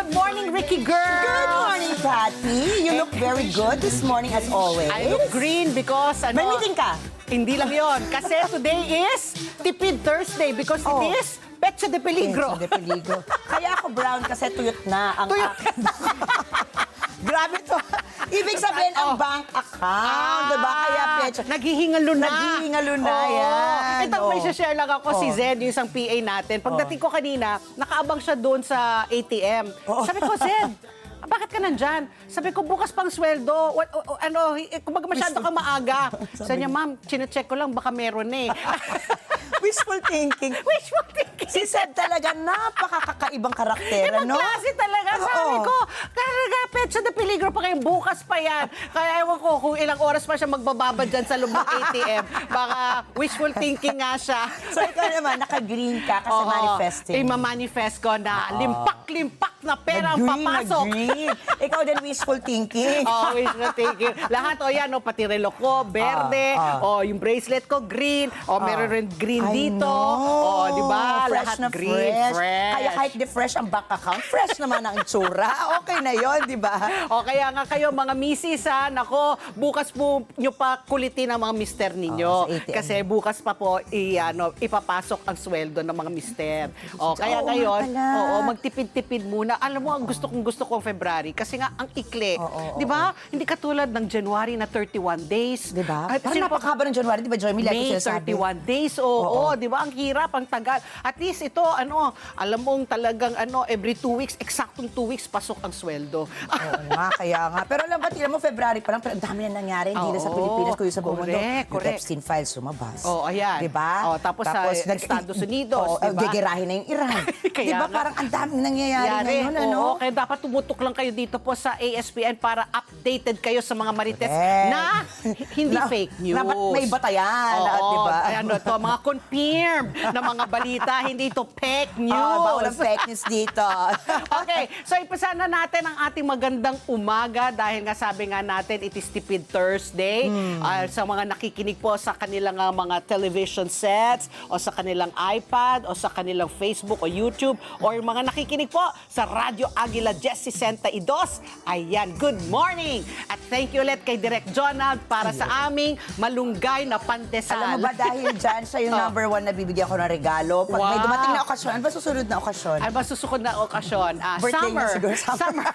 Good morning, Ricky girl. Good morning, Patty. You look very good this morning as always. I look green because May meeting ka? Hindi lang yon. Kasi today is Tipid Thursday because it is Petsa de Peligro. Petsa de Peligro. Kaya ako brown kasi tuyot na ang Tuyot. aking... Grabe to. Ibig sabihin ang bank account, diba? Kaya petsa. Naghihingalo na. Naghihingalo na, yan. Ito, may share lang ako si Zed, yung isang PA natin. Pagdating ko kanina, nakaabang siya doon sa ATM. Sabi ko, Zed, bakit ka nandyan? Sabi ko, bukas pang sweldo. Kumbaga masyado kang maaga. Sabi niya, ma'am, chinecheck ko lang, baka meron eh. Wishful thinking. Wishful thinking. Si Zed talaga napakakakaibang karakter, Ibang no? klase talaga. Sabi ko, talaga, Petsa de Peligro pa kayo, bukas pa yan. Kaya ewan ko kung ilang oras pa siya magbababa dyan sa loob ng ATM. Baka wishful thinking nga siya. So ikaw naman, naka-green ka kasi manifesting. Ima-manifest ko na limpak-limpak na pera ang papasok. Green. Ikaw din wishful thinking. Wishful thinking. Lahat, yan, pati relo ko, berde, yung bracelet ko, green, meron rin green dito. Di ba? Fresh Lahat na green. Fresh. Kaya kahit di fresh ang bank account, fresh naman ang itsura. Okay na yon, di ba? Kaya nga kayo, mga misis, nako, bukas po nyo pa kulitin ang mga mister ninyo. Kasi bukas pa po, ipapasok ang sweldo ng mga mister. Kaya ngayon, magtipid-tipid muna. Alam mo, ang gusto kong February, kasi nga, ang ikli. Di ba? Hindi katulad ng January na 31 days. Di ba? Parang napakahaba ng January, di ba, Joy? May 31 days. Di ba? Ang hirap, ang tagal. At least ito, alam mong talagang, every 2 weeks, eksaktong 2 weeks, pasok ang sweldo. Oo nga, kaya nga. Pero alam ba, tila mo, February pa lang, pero ang dami na nangyari, hindi na sa Pilipinas, kuya sa buong mundo. Yung Epstein files sumabas. Ayan. Di ba? Tapos sa Estados Unidos, di ba? Gigirahin na yung Iran. Di ba? Parang ang daming nangyayari ngayon, Kaya dapat tumutok lang kayo dito po sa ASPN para updated kayo sa mga marites na hindi fake news. Dapat may batayan, di ba? Mga confirmed na mga balita, hindi ito fake news. Bawal ang fake news dito. Okay, so ipasa na natin ang ating magandang umaga dahil nga sabi nga natin, it is Tipid Thursday. Sa mga nakikinig po sa kanilang mga television sets o sa kanilang iPad o sa kanilang Facebook o YouTube o yung mga nakikinig po sa Radyo Aguila Jesse 62. Ayan, good morning! At thank you ulit kay Direk Jonald para sa aming malunggay na pandesal. Alam mo ba dahil dyan, siya yung number 1 na bibigyan ko ng regalo. Pag may dumating na okasyon, ano ba susunod na okasyon? Ano ba susunod na okasyon? Birthday niya Summer. siguro, summer.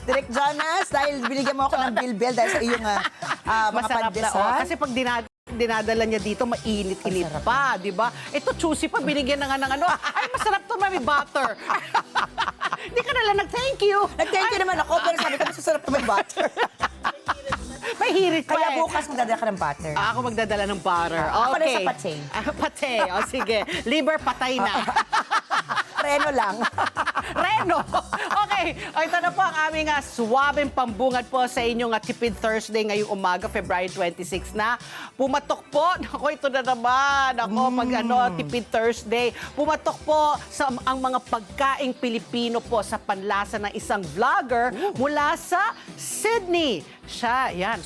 Direk Jonas, dahil binigyan mo ako ng bilbel dahil sa iyong mga Masarap pandesal. na. Kasi pag dinadala niya dito, mainit-init pa, di ba? Ito, choosy pa, binigyan na nga ng ay, masarap to, may butter. Hindi ka nalang nag-thank you. Nag-thank you naman ako, pero sabi ko, masasarap to may butter. May hirit pa Kaya bukas magdadala ka ng butter. Ako magdadala ng butter. Ako na Okay. sa patay. Patay. Sige. Liver, patay na. Reno lang. Reno! Okay, ito na po ang aming swabing pambungad po sa inyong Tipid Thursday ngayong umaga, February 26 na. Pumatok po, naku, ito na naman. Pag Tipid Thursday. Pumatok po sa ang mga pagkaing Pilipino po sa panlasa ng isang vlogger mula sa Sydney.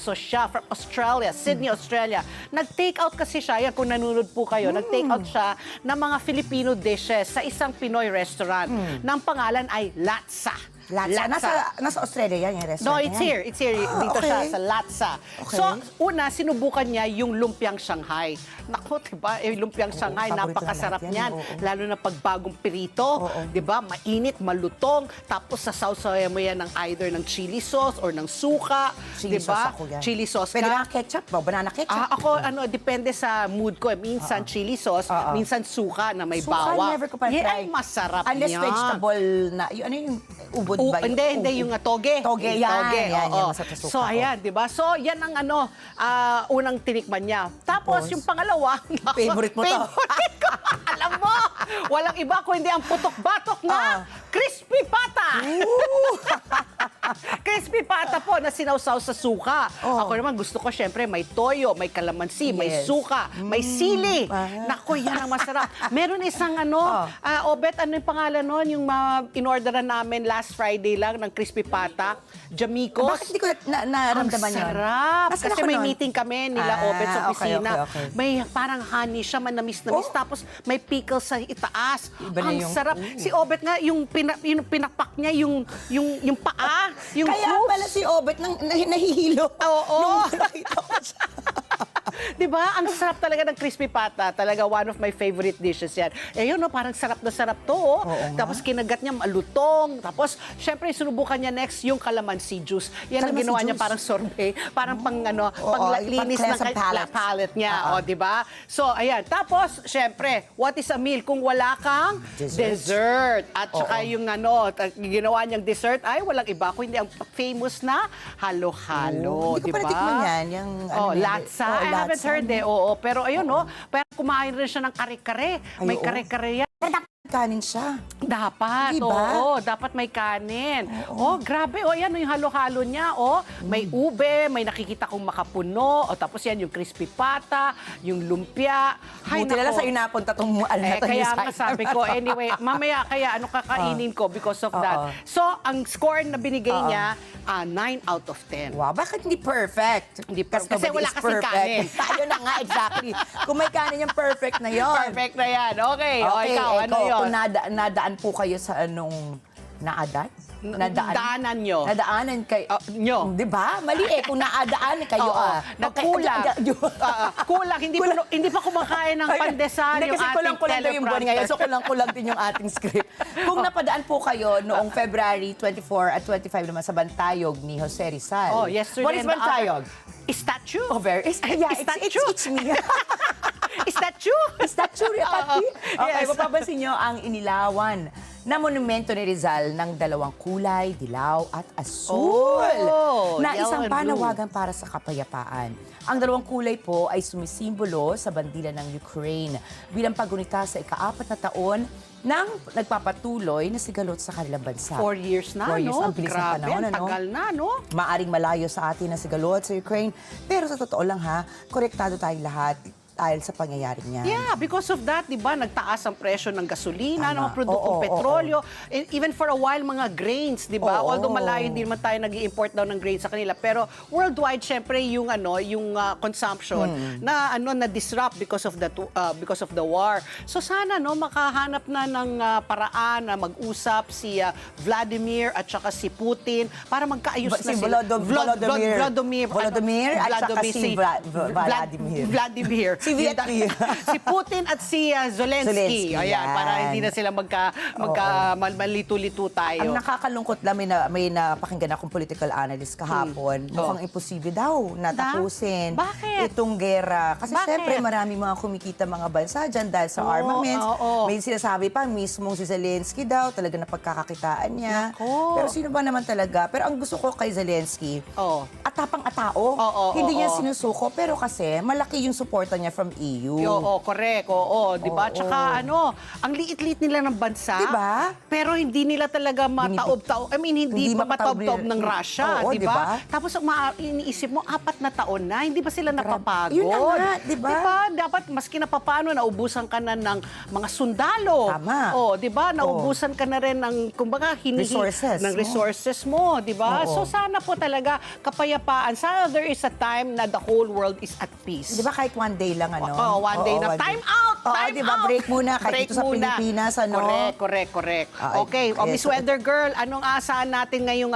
So siya from Australia, Sydney, Australia. Nag-take out kasi siya, yan kung nanonood po kayo, nag-take out siya ng mga Filipino dishes sa isang Pinoy restaurant. Ng pangalan ay Latsa. Nasa Australia yan yung restaurant. No, it's here. It's here. Dito siya sa Latsa. Okay. So, una, sinubukan niya yung lumpiang Shanghai. Naku, diba? Lumpiang Shanghai, napakasarap niyan. Lalo na pag bagong pirito. Diba? Mainit, malutong. Tapos sasawsayan mo yan ng either ng chili sauce or ng suka. Chili sauce ako yan. Chili sauce Pwede ka. na ketchup ba? Banana ketchup? Ako, depende sa mood ko. Minsan chili sauce, minsan suka na may Suka, bawang. never ko pa try. Ay, masarap Unless yan. vegetable na, ano yung ubod ba? Hindi, yung toge. Toge, yan, masarap sa suka. So, ayan, di ba? So, yan ang unang tinikman niya. Tapos, yung pangalawa, favorite mo to. Favorite ko. Alam mo, walang iba kundi ang putok-batok na crispy pata. Crispy pata po na sinawsaw sa suka. Oh. Ako naman gusto ko syempre may toyo, may kalamansi, may Yes. suka, may sili. Ah. Naku, yan ang masarap. Meron isang Obet, ano yung pangalan nun? Yung in-orderan namin last Friday lang ng crispy pata. Jamicos. Bakit hindi ko naramdaman yun? Ang sarap. Nasaan Kasi ako may nun? meeting kami nila Obet sa okay, opisina. okay. May parang honey siya, manamis-namis. Oh. Tapos may pickles sa itaas. Iba na Ang yung- sarap. Si Obet nga, yung pinapak niya, yung paa, yung Kaya hooves. pala si Obet nahihilo. Oo. Nung nakita ko siya. Di ba? Ang sarap talaga ng crispy pata. Talaga one of my favorite dishes yan. Eh yun, parang sarap na sarap to. Oo nga. Tapos kinagat niya malutong. Tapos, syempre, sinubukan niya next yung calamansi juice. Yan ang Calamansi ginawa niya juice? parang sorbet. Parang Oo, panglinis ng pang-cleanse ang palate. niya. Oo. O, di ba? So, ayan. Tapos, syempre, what is a meal kung wala kang dessert? At saka yung ginawa niyang dessert ay walang iba kundi ang famous na halo-halo. Hindi ko di pa ba? natikman yan. Yung, Oh, yan, latsa. oh, I haven't latsa. heard eh. Oo, pero ayun, pero kumain rin siya ng kare-kare. May oo. kare-kare yan. Pero dapat kanin siya. Dapat, Di ba? oo. Dapat may kanin. Oh, grabe. Oh, yan yung halo-halo niya. Oh, may ube, may nakikita kong makapuno. O, tapos yan yung crispy pata, yung lumpia. Ay, Buti na lang nako. sa napunta tong na to Kaya ni nga Sai. sabi ko, anyway, mamaya kaya kakainin ko because of that. So, ang score na binigay niya, 9 out of 10. Wow, bakit hindi perfect? Hindi perfect. Kasi nobody wala is kasing kanin. Tayo na nga, exactly. Kung may kanin yung perfect na yon. Perfect na yan. Okay. O, ikaw, ano yun? Kung nadaan po kayo sa naadaan? Daanan nyo. Nadaanan kayo. Nyo. Di ba? Mali eh. Kung naadaan kayo, Oo. Nagkulang. Okay. Kulang. Hindi pa kumakain ng pandesal Hindi, yung kasi ating kulang-kulang daw yung buwan ngayon. So, teleprompter. kulang-kulang din yung ating script. Kung napadaan po kayo noong February 24 at 25 naman sa Bantayog ni Jose Rizal. Oh, yesterday. What is Bantayog? Statue. Oh, very. Yeah, Statue. it's me. Statue. Statue, Pati. Okay, Yes. mapapansin nyo ang inilawan na monumento ni Rizal ng dalawang kulay, dilaw at asul. Oh, na yellow isang and blue. panawagan para sa kapayapaan. Ang dalawang kulay po ay sumisimbolo sa bandila ng Ukraine bilang paggunita sa ika-4 na taon ng nagpapatuloy na sigalot sa kanilang bansa. 4 years na, 4 years, no? ang bilis ng Grabe, panahon, ang tagal na, no? Maaring malayo sa atin ang sigalot sa Ukraine, pero sa totoo lang ha, korektado tayong lahat dahil sa pangyayari niya. Yeah, because of that, di ba, nagtaas ang presyo ng gasolina, Tama. ng mga produktong Oo, petrolyo, and even for a while, mga grains, di ba? Oo. Although malayo, hindi naman tayo nag-i-import daw ng grains sa kanila. Pero worldwide, syempre, yung consumption na disrupt because of the war. So sana makahanap na ng paraan na mag-usap si Vladimir at saka si Putin para magkaayos Si na sila. Volodymyr at saka si Vladimir. Vladimir. Si VP. Si Putin at si Zelensky. Zelensky, Ayan, yan. para hindi na sila malito-lito tayo. Ang nakakalungkot lang, may napakinggan akong political analyst kahapon. Mukhang imposible daw na tapusin Bakit? itong gera. Kasi Bakit? siyempre marami mga kumikita mga bansa dyan dahil sa armaments. May sinasabi pa, mismong si Zelensky daw, talaga na pagkakakitaan niya. Nako. Pero sino ba naman talaga? Pero ang gusto ko kay Zelensky, atapang-atao. Hindi niya sinusuko, pero kasi malaki yung suporta niya from EU. Oo, correct. Oo, di ba? Oo. Tsaka ang liit-liit nila ng bansa. Di ba? Pero hindi nila talaga mataob-taob. I mean, hindi pa mapataob mataob-taob ng nila. Russia, Oo, di di ba? ba? Tapos iniisip mo, 4 na taon na, hindi ba sila napapagod? Yun na nga, di ba? Dapat maski na papano, naubusan ka na ng mga sundalo. Tama. Oh, di ba? Naubusan ka na rin ng, kumbaga, Resources, ng no? resources mo, di ba? So Oo. sana po talaga kapayapaan. Sana there is a time na the whole world is at peace. Di ba kahit one day lang, ano? One day na. one day. Time out! Oo, Time di ba? out! Break muna, kahit dito sa Pilipinas, ano? Correct. Ay, Okay, Miss eto. Weather Girl, anong asahan natin ngayong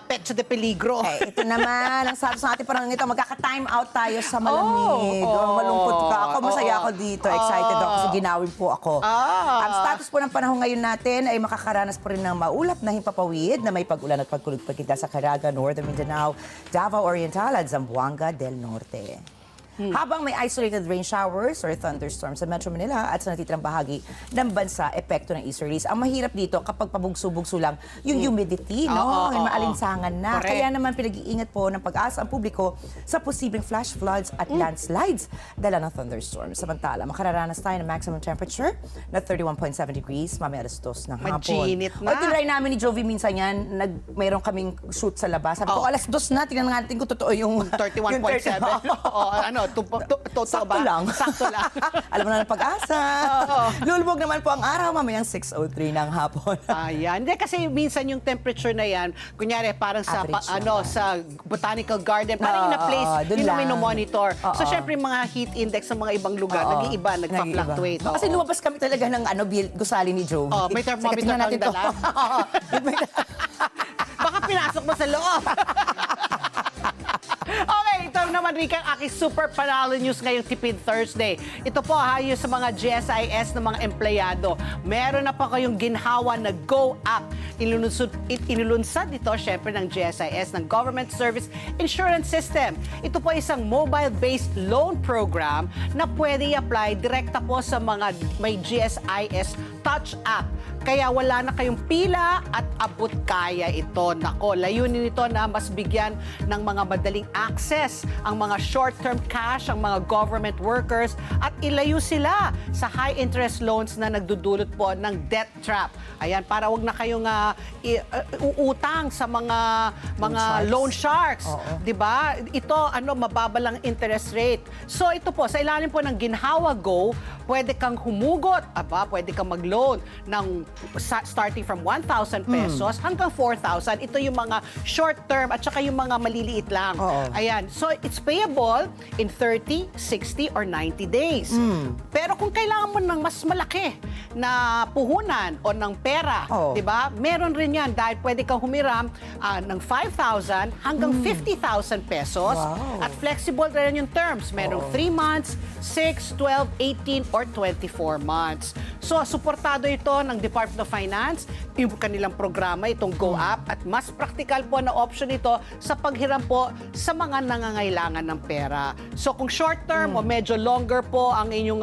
Petsa de Peligro? Ito naman, ang sabi sa ating parang ito, magkaka-time out tayo sa malamig. Malungkot ka. Ako, masaya ako dito. Excited ako kasi ginawin po ako. Ang status po ng panahon ngayon natin ay makakaranas po rin ng maulap na himpapawid na may pag-ulan at pagkulog-pagkita sa Caraga, Northern Mindanao, Davao Oriental at Zamboanga del Norte. Habang may isolated rain showers or thunderstorms sa Metro Manila at sa natitirang bahagi ng bansa, epekto ng easterlies. Ang mahirap dito kapag pabugso-bugso lang yung humidity, no? Yung maalinsangan na. Correct. Kaya naman pinag-iingat po ng Pag-asa ang publiko sa posibleng flash floods at landslides dala ng thunderstorms. Samantala, makararanas tayo ng maximum temperature na 31.7 degrees mamaya alas 2 ng hapon. Majinit na. O, tinry namin ni Jovi minsan yan, mayroon kaming shoot sa labas. Sabi ko, alas 2 na, tingnan natin kung totoo yung 31.7. Totoo ba? Sakto lang. Sakto lang. Alam mo na ng Pag-asa. Lulubog naman po ang araw mamayang 6:03 ng hapon. Ayan. Hindi kasi minsan yung temperature na yan, kunyari parang sa Average lang. sa Botanical Garden, parang in a place, dun yun ang lang. minomonitor. So Oo. syempre yung mga heat index sa mga ibang lugar, nag-iiba, nagpa-fluctuate. Kasi lumabas kami talaga ng gusali ni Jovi. May thermometer Tingnan natin kang to. dala. Baka pinasok mo sa loob. Okay, ito naman Rica ang aking super panalo news ngayong Tipid Thursday. Ito po yung sa mga GSIS ng mga empleyado. Meron na pa kayong ginhawa na Go Up. Inulunsad ito syempre ng GSIS, ng Government Service Insurance System. Ito po isang mobile-based loan program na pwede i-apply direkta po sa mga may GSIS Touch App. Kaya wala na kayong pila at abot kaya ito. Nako, layunin nito na mas bigyan ng mga madaling access ang mga short-term cash, ang mga government workers at ilayo sila sa high-interest loans na nagdudulot po ng debt trap. Ayan, para wag na kayong uutang sa mga loan sharks. 'Di ba? Ito mababalang interest rate. So ito po sa ilalim po ng Ginhawa Go, pwede kang humugot, pwede kang mag-loan ng starting from 1,000 pesos hanggang 4,000. Ito yung mga short term at saka yung mga maliliit lang. Ayan. So it's payable in 30, 60 or 90 days. Pero kung kailangan mo ng mas malaki na puhunan o ng pera, 'di ba? Meron rin 'yan dahil pwede kang humiram ng 5,000 hanggang 50,000 pesos. Wow. At flexible rin yung terms. Merong 3 months, 6, 12, 18 or 24 months. So suportado ito ng Department of Finance, yung kanilang programa, itong Go Up, at mas praktikal po na option ito sa paghiram po sa mga nangangailangan ng pera. So kung short term o medyo longer po ang inyong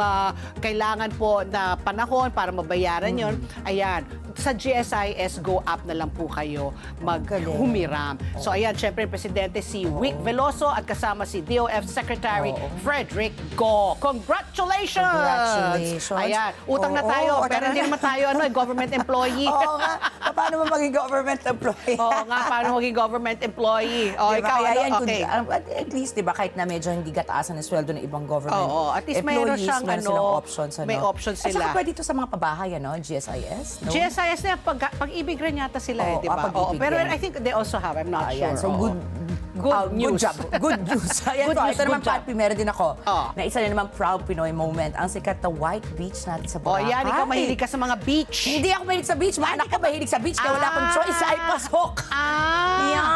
kailangan po na panahon para mabayaran yon, ayan, sa GSIS Go Up na lang po kayo maghumiram. So ayan, syempre yung Presidente si Vic Veloso at kasama si DOF Secretary Frederick Go. Congratulations! Congratulations. Ayan, utang na tayo, pero hindi naman tayo government employee. Oo nga. Paano mo maging government employee? Oo nga, paano maging government employee? O, Diba? ikaw, Kaya yan, okay. at least, diba, kahit na medyo hindi gataasan ng sweldo ng ibang government Oo, at least mayroon employees, siyang, meron silang options. may options At sila. saka pwede ito sa mga pabahay, GSIS, no? GSIS na pag-ibig rin yata sila, Oo, di ba? pag-ibig Pero yan. I think they also have, I'm not Ayan, sure. so Oo. good news. job. Good news. Ayan Good po, news, ito naman, good job. Patpi, meron din ako. Na isa na naman proud Pinoy moment. Ang sikat na white beach natin sa O Boracay. yan, ikaw mahilig ka sa mga beach. Hindi ako mahilig sa beach. Mga anak ko mahilig sa beach. Kaya wala akong choice. Ay, pasok. Yeah.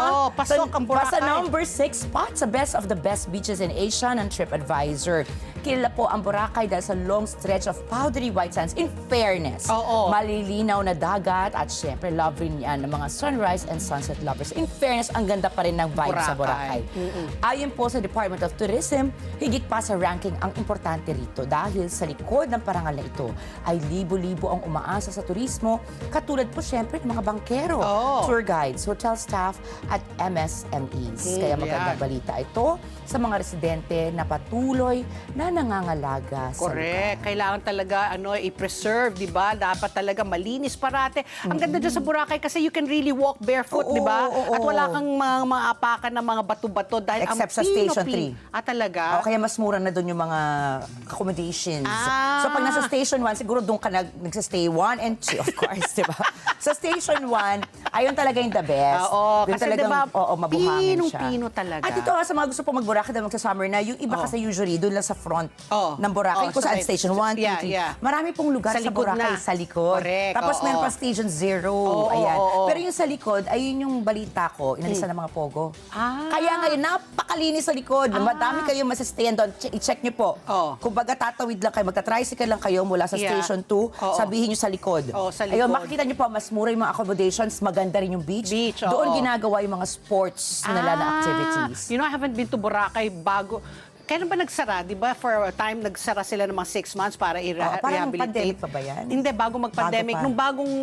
Oh, pasok ang Boracay. Sa number 6 spot sa best of the best beaches in Asia ng TripAdvisor. Kilala po ang Boracay dahil sa long stretch of powdery white sands. In fairness, malilinaw na dagat at syempre love rin yan ng mga sunrise and sunset lovers. In fairness, ang ganda pa rin ng vibe sa Boracay. Ayon po sa Department of Tourism, higit pa sa ranking ang importante rito dahil sa likod ng parangal na ito ay libo-libo ang umaasa sa turismo, katulad po syempre ng mga bangkero, tour guides, hotel staff at MSMEs. Kaya magandang balita ito sa mga residente na patuloy na nangangalaga sa lugar. Correct. Kailangan talaga i-preserve, 'di ba? Dapat talaga malinis parate. Ang ganda diyan sa Boracay kasi you can really walk barefoot, 'di ba? At wala kang mga apakan ng mga bato-bato dahil Except sa ang Station talaga? Kaya mas mura na doon yung mga accommodations. So pag nasa Station 1, siguro doon ka nagsa-stay 1 and 2, of course, di ba? Sa Station 1, ayun talaga yung the best. Oo, Doon kasi talagang, diba, mabuhangin siya. pinong-pino talaga. At ito sa mga gusto po mag-Boracay dahil magsa-summer na, yung iba kasi usually doon lang sa front ng Boracay. Kung saan Station 1, 2, 3. Marami pong lugar sa Boracay sa likod. Correct. Tapos meron pa Station 0. Ayan. Pero yung sa likod, ayun yung balita ko, inalisan ng mga pogo. Kaya ngayon, napakalinis sa likod. Madami kayong masistayan doon. I-check nyo po. Kung baga tatawid lang kayo, magta-tricycle lang kayo mula sa Station 2, sabihin nyo sa likod. Sa likod. Ayun, makikita nyo po, mas mura yung mga accommodations, maganda rin yung beach. Doon ginagawa yung mga sports na activities. You know, I haven't been to Boracay bago. Kailan ba nagsara? Di ba for a time nagsara sila ng mga 6 months para parang i-rehabilitate? pandemic pa ba yan? Hindi, bago mag-pandemic. Bago pa. Nung bagong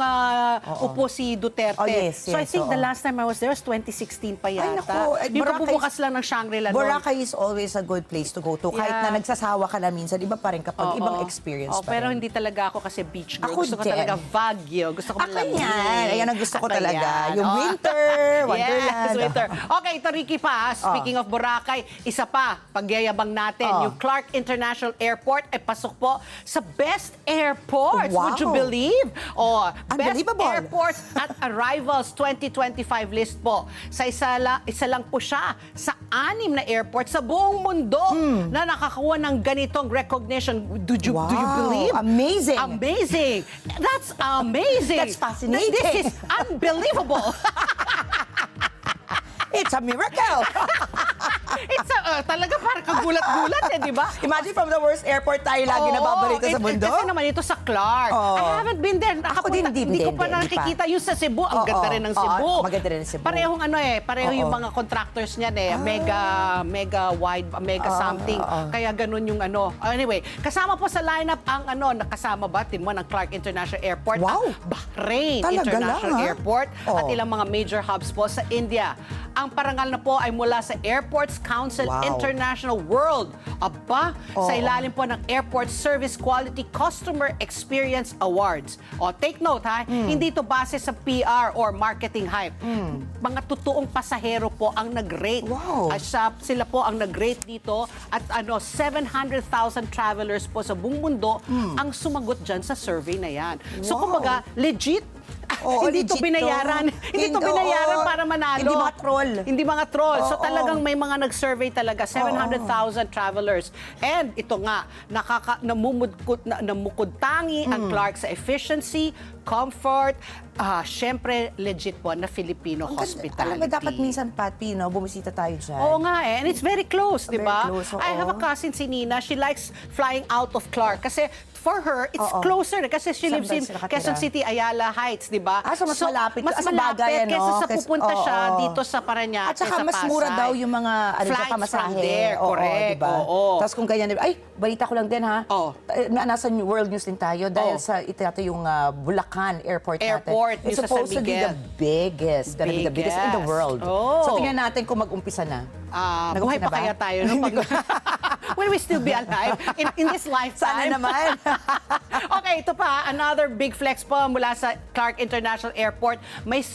upo si Duterte. Oh, yes, So I yes, think the oo. last time I was there was 2016 pa yata. naku, Yung Boracay kabubukas lang ng Shangri-La noon. Boracay is always a good place to go to. Kahit Yeah. na nagsasawa ka na minsan, iba pa rin kapag ibang experience pa Pero rin. hindi talaga ako kasi beach girl. Ako Gusto ko din. talaga Baguio. Gusto ko Ako malamig. yan. Ayan ang gusto ko Ako talaga. yan. Yung winter, Wonderland. Yes, winter. Okay, ito Ricky pa. Speaking of Boracay, isa pa, pagyayabang natin, yung Clark International Airport ay pasok po sa best airports. Wow. Would you believe? Best Unbelievable. airports at arrivals 2025 list po. Sa isa lang po siya sa 6 na airport sa buong mundo na nakakakuha ng ganitong recognition. Do you believe? Amazing. Amazing. That's amazing. That's fascinating. This is unbelievable. It's a miracle. It's talaga parang kagulat-gulat di ba? Imagine from the worst airport tayo lagi nababalita sa mundo. Kasi naman ito sa Clark. I haven't been there. Ako din, Hindi ko pa nakikita yung sa Cebu. Ang ganda rin ng Cebu. Maganda rin ng Cebu. Parehong pareho yung mga contractors niyan mega wide, mega something. Kaya ganun yung Anyway, kasama po sa lineup ang nakasama ba, Tinmo, ng Clark International Airport, Wow. ang Bahrain Talaga International lang, ha? Airport, at ilang mga major hubs po sa India. Ang parangal na po ay mula sa Airports Council Wow. International World. Aba, sa ilalim po ng Airport Service Quality Customer Experience Awards. Take note hindi ito base sa PR or marketing hype. Mga totoong pasahero po ang nag-rate. Wow. Sila po ang nag-rate dito at 700,000 travelers po sa buong mundo ang sumagot dyan sa survey na yan. So Wow. kumbaga, legit. Hindi ito legit binayaran. Hindi ito binayaran para manalo. Hindi mga troll. Hindi mga troll. So Oo. talagang may mga nag-survey talaga, 700,000 travelers. And ito nga, namukod-tangi ang Clark sa efficiency, comfort, syempre legit po na Filipino hospitality. Alam mo, dapat minsan, Pat, bumisita tayo dyan. Oo nga and it's very close, di ba? Very close, oo. I have a cousin, si Nina, she likes flying out of Clark kasi for her, it's closer kasi she Saan lives ba in sila nakatira? Quezon City, Ayala Heights, di ba? So mas malapit. Mas Sa malapit bagay, kaysa sa Kasi- pupunta siya oo. dito sa Parañaque, At saka sa mas mura Pasay. daw yung mga Flights pamasahe. from there, correct. Diba? Oo. Tapos kung ganyan, ay, balita ko lang din ha. Oo. Nasa World News din tayo dahil Oo. sa ito yung Bulacan Airport natin. Airport, yung It's sa San supposed to be Miguel. the biggest. Gonna be the biggest in the Biggest. world. Oh. So tingnan natin kung mag-umpisa na. Buhay Nag-umpisa pa na ba? kaya tayo? No? Will we still be alive in this lifetime? Sana naman. Okay, ito pa, another big flex po mula sa Clark International Airport.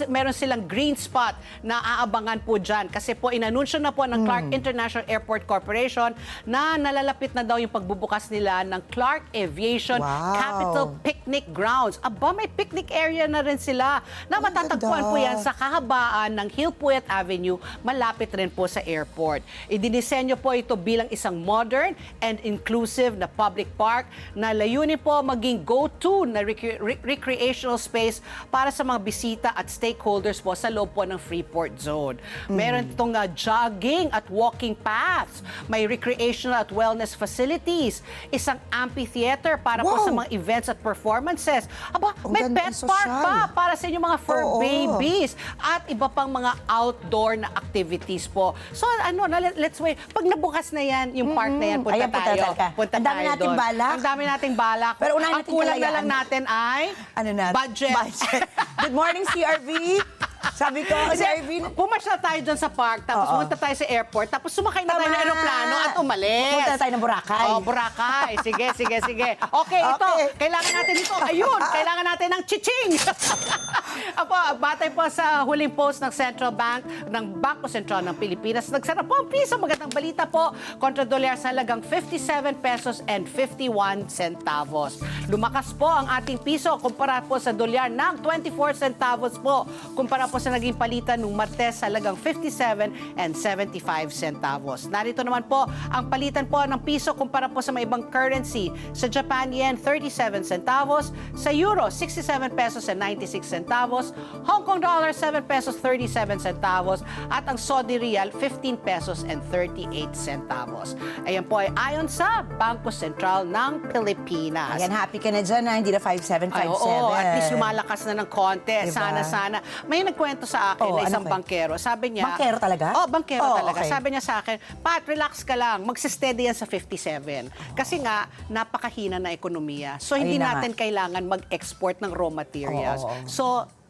Meron silang green spot na aabangan po dyan. Kasi po, inanunsyo na po ng Clark International Airport Corporation na nalalapit na daw yung pagbubukas nila ng Clark Aviation Wow. Capital Picnic Grounds. Aba, may picnic area na rin sila na matatagpuan ganda. po yan sa kahabaan ng Hillpuyat Avenue, malapit rin po sa airport. Idinisenyo po ito bilang isang modern and inclusive na public park na layunin po maging go-to na recreational space para sa mga bisita at stakeholders po sa loob po ng Freeport Zone. Meron itong jogging at walking paths, may recreational at wellness facilities, isang amphitheater para po sa Wow. mga events at performances. Aba, Ang may ganda, pet ang park sosyal. pa para sa inyong mga fur Oo. babies at iba pang mga outdoor na activities po. So let's wait. Pag nabukas na yan, yung park na yan, punta Ayan, punta tayo. talaga. Punta Ang dami tayo nating doon. balak. Ang dami nating balak. Pero unahin ang natin kulang na kalayaan. lang natin ay budget. Good morning, CRV. Sabi ko, CRV, Pumasya tayo dyan sa park, tapos pumunta tayo sa airport, tapos sumakay na tayo ng Tama. aeroplano at umalis. Punta na tayo ng Boracay. Boracay. Sige. Okay, ito. Okay. Kailangan natin ito. Ayun, kailangan natin ng chiching. Apo, batay po sa huling post ng Central Bank, ng Bangko Sentral ng Pilipinas, nagsara po ang piso. Magandang balita po, kontra dolyar sa halagang 57 pesos and 51 centavos. Lumakas po ang ating piso kumpara po sa dolyar ng 24 centavos po. Kumpara po sa naging palitan nung Martes sa halagang 57 and 75 centavos. Narito naman po ang palitan po ng piso kumpara po sa mga ibang currency. Sa Japan yen, 37 centavos. Sa euro, 67 pesos and 96 centavos. Hong Kong dollar, 7 pesos 37 centavos. At ang Saudi Riyal, 15 pesos and 38 centavos. Ayan po ay ayon sa Bangko Sentral ng Pilipinas. Ayan, happy ka na dyan, hindi na 5757. Ay, oo, at least lumalakas na ng konti. Diba? Sana. May nagkwento nagkwento sa akin Oh, na isang ano kayo? bankero. Sabi niya... Bankero talaga? Oh, bankero Oh, talaga. okay. Sabi niya sa akin, Pat, relax ka lang. Magsisteady yan sa 57. Kasi nga, napakahina na ekonomiya. So, hindi Ayun na natin kailangan mag-export ng raw materials. Oo. So,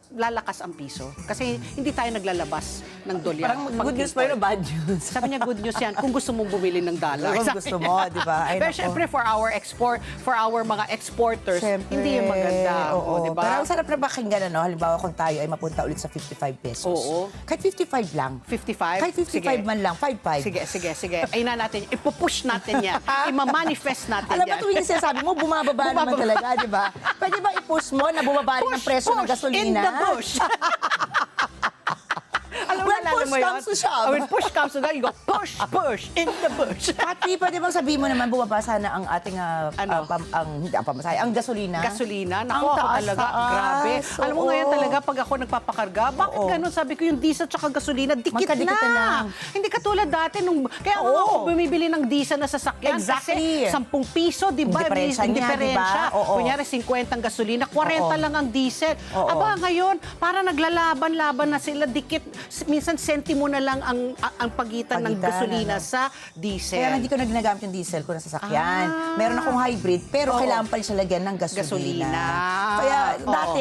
lalakas ang piso. Kasi hindi tayo naglalabas ng dolyar. Parang good news pa yun o bad news? Sabi niya, good news yan kung gusto mong bumili ng dollar. Kung Sabi gusto niya. mo, di ba? Ay, Pero naku. syempre, for our mga exporters, Siyempre, hindi yung maganda. Oo, di ba? Pero ang sarap na pakinggan, ano? Halimbawa kung tayo ay mapunta ulit sa 55 pesos. Oo. Kahit 55 lang. 55? Kahit 55 Sige. man lang, 55. Sige. Ayun na natin. Ipupush natin yan. Ima-manifest natin Alam yan. mo, tuwing yung sinasabi mo, bumababa naman talaga, di ba? Pwede ba i-push mo na bumaba rin ang presyo ng gasolina? In the push. Alam mo, When naalala push mo yun? comes to shove. When push comes to shove, you go, push, in the bush. Pati, pwede bang sabihin mo naman, bumaba sana ang ating, Ano? hindi ang pamasahe, ang gasolina? Gasolina, Ang naku, ako taas, talaga, taas. grabe. Alam mo Oo. ngayon talaga, pag ako nagpapakarga, bakit Oo. ganun? Sabi ko, yung diesel tsaka gasolina, dikit Magkadikit na lang. Hindi katulad dati, kaya Oo. ako bumibili ng diesel na sasakyan Exactly. kasi 10 piso, di ba? Yung diferensya Yung niya, diferensya. di ba? Oo. Kunyari, 50 ang gasolina, 40 Oo. lang ang diesel. Oo. Aba, ngayon, para naglalaban-laban na sila, dikit, minsan sentimo na lang ang pagitan ng Pagitan, gasolina ano. sa diesel. Kaya hindi ko na ginagamit yung diesel ko na sasakyan. Ah. Meron akong hybrid, pero Oo. kailangan pa rin siya lagyan ng gasolina. Gasolina. Kaya Oo. dati,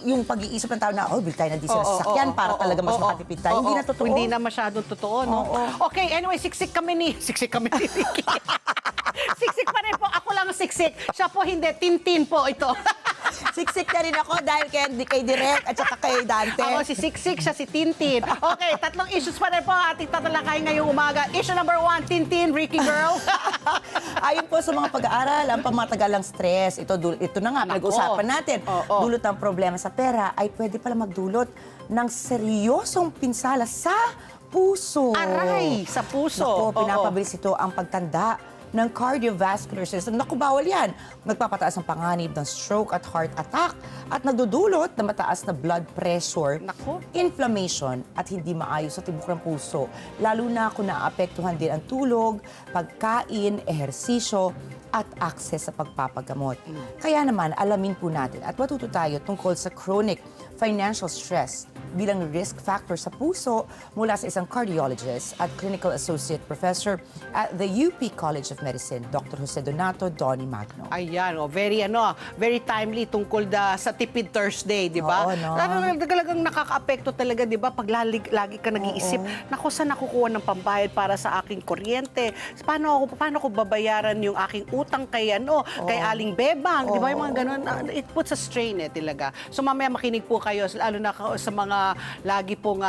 yung pag-iisip ng tao na, bili tayo ng diesel na sasakyan para talaga mas makatipid tayo. Hindi na totoo. Hindi na masyadong totoo, no? Oo. Okay, anyway, siksik kami ni Ricky. Siksik pa rin po. Ako lang ang siksik. Siya po hindi. Tintin po ito. Siksik na rin ako dahil kay Direk at saka kay Dante. Ako si Siksik, siya si Tintin. Okay, tatlong issues pa rin po ating tatalakayin ngayong umaga. Issue number 1, Tintin, Ricky girl. Ayon po sa mga pag-aaral, ang pamatagalang stress, ito na nga, Nako. pag-uusapan natin. Oo. Dulot ng problema sa pera ay pwede pala magdulot ng seryosong pinsala sa puso. Aray, sa puso. Naku, Oo. pinapabilis ito ang pagtanda ng cardiovascular system. Naku, bawal yan. Magpapataas ang panganib ng stroke at heart attack at nagdudulot ng mataas na blood pressure, Naku. inflammation at hindi maayos sa tibok ng puso. Lalo na kung naapektuhan din ang tulog, pagkain, ehersisyo, at access sa pagpapagamot. Kaya naman, alamin po natin at matuto tayo tungkol sa chronic financial stress bilang risk factor sa puso mula sa isang cardiologist at clinical associate professor at the UP College of Medicine, Dr. Jose Donato Donny Magno. Ayan, very timely tungkol sa Tipid Thursday, di ba? Oo, no? Talagang nakaka-apekto talaga, di ba? Pag lagi ka nag-iisip, naku, saan nakukuha ng pambayad para sa aking kuryente? Paano ko babayaran yung aking utang kay Aling Bebang, di ba? Yung mga ganun, it puts a strain talaga. So mamaya makinig po kayo, lalo na sa mga lagi pong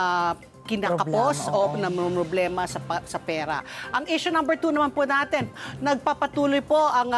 kinakapos Problema, o problema sa pera. Ang issue number 2 naman po natin, nagpapatuloy po ang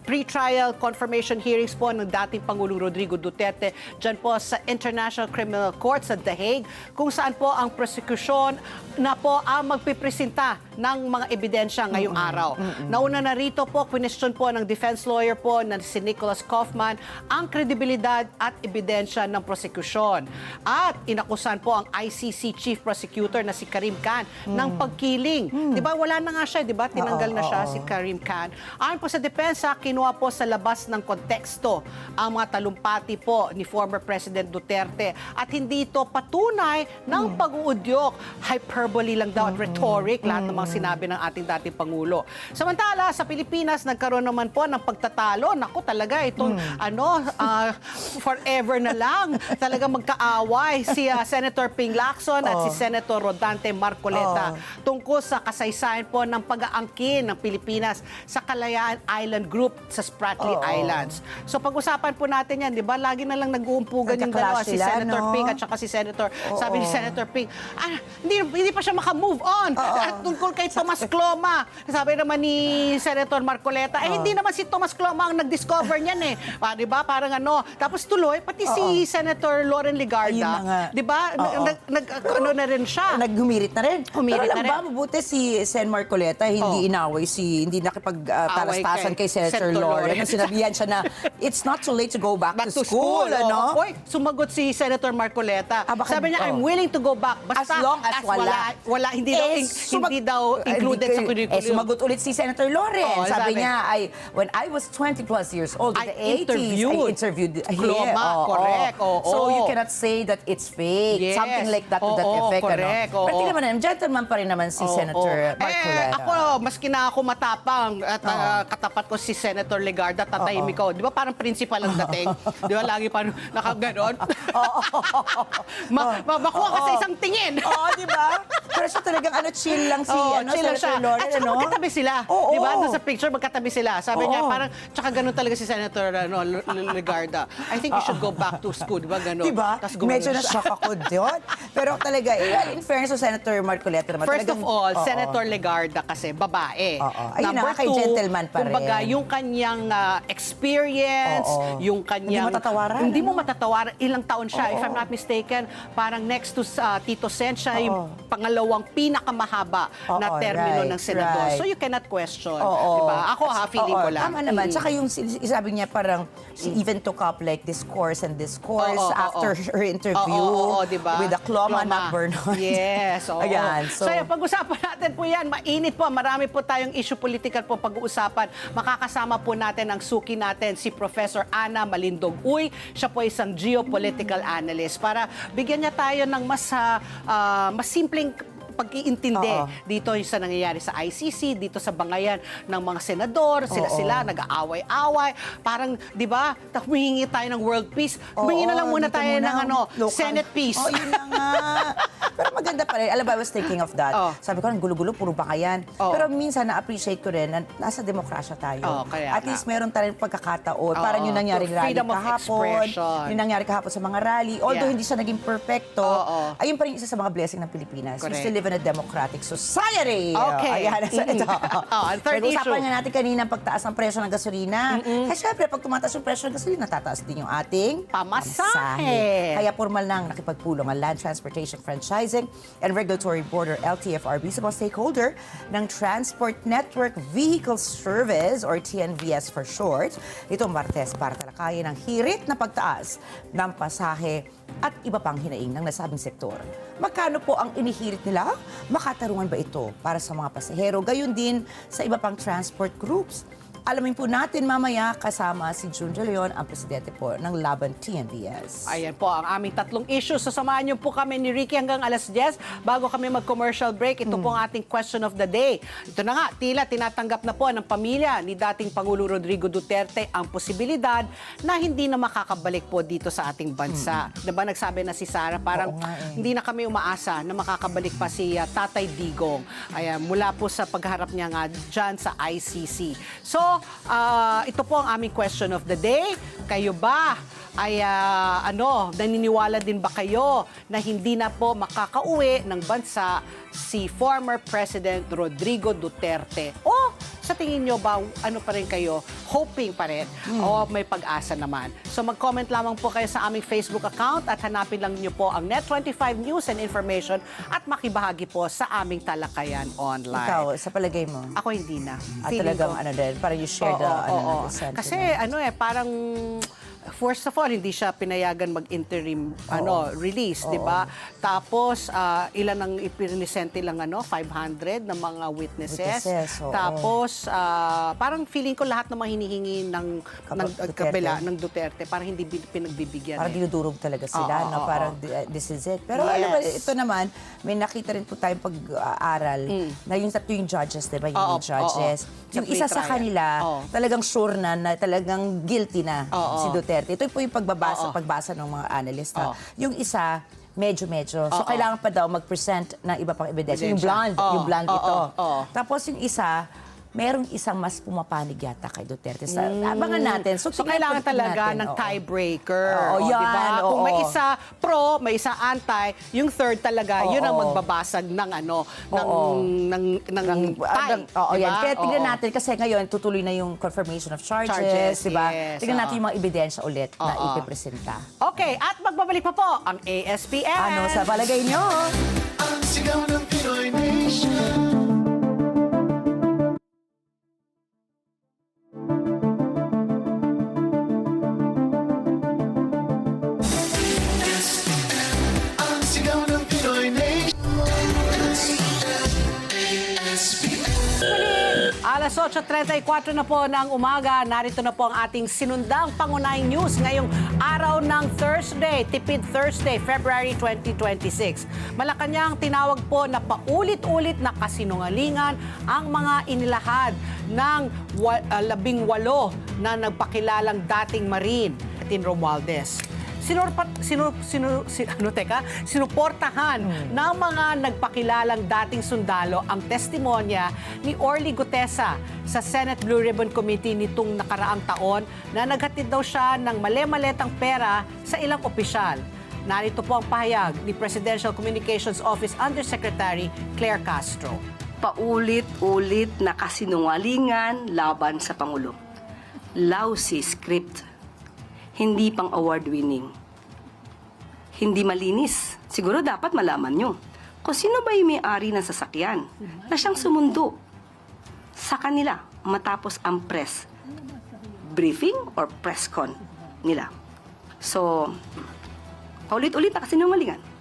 pre-trial confirmation hearings po ng dating Pangulong Rodrigo Duterte dyan po sa International Criminal Court sa The Hague, kung saan po ang prosecution na po ang magpipresenta ng mga ebidensya ngayong araw. Nauna na rito po, question po ng defense lawyer po na si Nicholas Kaufman ang kredibilidad at ebidensya ng prosecution. At inakusan po ang ICC Chief Prosecutor na si Karim Khan ng pagkiling. Di ba? Wala na nga siya, di ba? Tinanggal na siya si Karim Khan. Ayon po sa depensa, kinuha po sa labas ng konteksto ang mga talumpati po ni former President Duterte at hindi ito patunay ng pag-uudyok. Hyperbole lang daw at rhetoric, lahat ng mga sinabi ng ating dating Pangulo. Samantala, sa Pilipinas, nagkaroon naman po ng pagtatalo. Naku, talaga itong forever na lang. Talaga magkaaway si Senator Ping Lacson at si Senator Rodante Marcoleta tungkol sa kasaysayan po ng pag-aangkin ng Pilipinas sa Kalayaan Island Group sa Spratly Islands. So pag-usapan po natin yan, di ba? Lagi na lang nag-uumpugan yung dalawa, si Nagka-clash Senator sila, no? Ping at saka si Senator, sabi ni Senator Ping, hindi pa siya maka-move on. At tungkol kay Tomas Cloma, sabi naman ni Senator Marcoleta, hindi naman si Tomas Cloma ang nag-discover niyan eh. Di ba? Parang tapos tuloy, pati si Senator Loren Ayun na nga. Ligarda, di ba? Na rin siya. Naghumirit na rin. Humirit Pero na alam ba, mabuti si Sen Marcoleta, hindi inaway hindi nakipagtalastasan kay Senator Lauren. Nang sinabihan siya na, it's not too late to go back to school. Ano? Oy, sumagot si Senator Marcoleta. Bakit? Sabi niya, I'm willing to go back. Basta, As long as wala. Hindi daw included sa curriculum. Sumagot ulit si Senator Lauren. Sabi niya, when I was 20 plus years old, in the 80s, I interviewed him. Correct. So you cannot say that it's fake. Yes. Something like that to that effect. Correct. Pero tingnan mo na, gentleman pa rin naman si Senator Marcoleta. Ako, maski na ako matapang at katapat ko si Senator Legarda, tatahimik ko. Di ba parang principal ang dating? Di ba lagi parang nakaganon? Makuha ka sa isang tingin. Oo, di ba? Pero siya talagang chill lang si chill lang siya. Senator Lauren. At saka magkatabi sila. Di ba? Doon sa picture, magkatabi sila. Sabi niya, parang, tsaka ganun talaga si Senator Legarda. I think you should go back to school. Di ba? Ganun. Di ba? Medyo na-shock ako doon. Pero talaga, in fairness to Senator Marcoleta naman. First of all, Senator Legarda kasi babae. Ayun na, kay gentleman pa rin. Kumbaga, yung kanyang experience, yung kanyang... Hindi matatawaran. Hindi mo matatawaran. Ilang taon siya. If I'm not mistaken, parang next to Tito Sen, siya yung pangalawang pinakamahaba na termino ng senador. So you cannot question. Diba? Ako feeling ko lang. Tama naman. Tsaka yung sabi niya parang, she even took up like discourse after her interview diba? with the Cloma Mac Bernard. Yes. Ayan. So yan, pag-usapan natin po yan. Mainit po. Marami po tayong issue political po pag-uusapan. Makakasama po natin ang suki natin, si Professor Ana Malindog Uy. Siya po isang geopolitical analyst para bigyan niya tayo ng mas simpleng pag-iintindi dito sa nangyayari sa ICC, dito sa bangayan ng mga senador, sila nag-aaway-away. Parang, di ba, humihingi tayo ng world peace. Humingi na lang muna tayo ng Senate peace. Yun na nga. Pero maganda pa rin. Alam ba, I was thinking of that. Sabi ko, ang gulo-gulo, puro bangayan. Pero minsan, na-appreciate ko rin na nasa demokrasya tayo. At least meron tayong pagkakataon. Parang yung nangyari rally kahapon. Yung nangyari kahapon sa mga rally. Although hindi siya naging perfecto, ayun pa rin isa sa mga blessing ng Pilipinas. We still live in a democratic society. Okay. Ayan, ito. Third issue. Usapan nga natin kanina ang pagtaas ng presyo ng gasolina. Kasi syempre, pag tumataas yung presyo ng gasolina, tataas din yung ating pamasahe. Kaya formal nang nakipagpulong ang Land Transportation Franchising and Regulatory Board or LTFRB sa mga stakeholder ng Transport Network Vehicle Service or TNVS for short. Ito Martes para talakayin ang hirit na pagtaas ng pasahe at iba pang hinaing ng nasabing sektor. Magkano po ang inihirit nila? Makatarungan ba ito para sa mga pasahero? Gayon din sa iba pang transport groups. Alamin po natin mamaya kasama si June De Leon, ang presidente po ng Laban TNVS. Ayan po ang aming tatlong issues. Sasamahan niyo po kami ni Ricky hanggang alas 10 bago kami mag-commercial break. Ito po ang ating question of the day. Ito na nga, tila tinatanggap na po ng pamilya ni dating Pangulong Rodrigo Duterte ang posibilidad na hindi na makakabalik po dito sa ating bansa. Diba nagsabi na si Sara, parang hindi na kami umaasa na makakabalik pa si Tatay Digong. Ayan, mula po sa pagharap niya nga dyan sa ICC. So, ito po ang aming question of the day. Kayo ba ay naniniwala din ba kayo na hindi na po makakauwi ng bansa si former President Rodrigo Duterte? O sa tingin nyo ba, ano pa rin kayo, hoping pa rin o may pag-asa naman? So mag-comment lamang po kayo sa aming Facebook account at hanapin lang nyo po ang Net25 News and Information at makibahagi po sa aming talakayan online. Ikaw, sa palagay mo? Ako hindi na. At talagang din, parang you share the sentiment. Kasi parang first of all, hindi siya pinayagan mag-interim release, di ba? Tapos, ilan ang ipinisente lang 500 na mga witnesses. Tapos, parang feeling ko lahat ng mga hinihingi ng kabila ng Duterte, parang hindi pinagbibigyan. Parang dinudurog talaga sila, parang this is it. Pero alam mo, ito naman, may nakita rin po tayong pag-aaral na yung tatlo yung judges, di ba? Yung judges. Yung isa sa kanila, talagang sure na talagang guilty na si Duterte. Ito po yung pagbasa ng mga analyst. Yung isa, medyo. So, kailangan pa daw mag-present ng iba pang ebidensya. Yung blonde ito. Tapos yung isa, merong isang mas pumapanig yata kay Duterte. Abangan natin. So kailangan talaga ng tiebreaker. Yan. Diba? Kung may isa pro, may isa anti, yung third talaga, yun ang magbabasag ng tie. Yan. Kaya tignan natin, kasi ngayon, tutuloy na yung confirmation of charges. Diba? Tignan natin yung mga ebidensya ulit na ipipresenta. Okay, at magbabalik pa po ang ASPN. Ano sa palagay nyo? sigaw ng Pinoy Nation. Ang sigaw ng Pinoy Nation. Alas 8:34 na po ng umaga, narito na po ang ating sinundang pangunahing news ngayong araw ng Thursday, Tipid Thursday, February 2026. Malacanang tinawag po na paulit-ulit na kasinungalingan ang mga inilahad ng 18 na nagpakilalang dating Marine, Tin Romualdez. Sinuportahan ng mga nagpakilalang dating sundalo ang testimonya ni Orly Gutesa sa Senate Blue Ribbon Committee nitong nakaraang taon na naghatid daw siya ng male-maletang pera sa ilang opisyal. Narito po ang pahayag ni Presidential Communications Office Undersecretary Claire Castro. Paulit-ulit na kasinungalingan laban sa Pangulo. Lousy script. Hindi pang award-winning. Hindi malinis. Siguro dapat malaman nyo kung sino ba yung may-ari ng sasakyan na siyang sumundo sa kanila matapos ang press briefing or press con nila. So, paulit-ulit na kasinungalingan.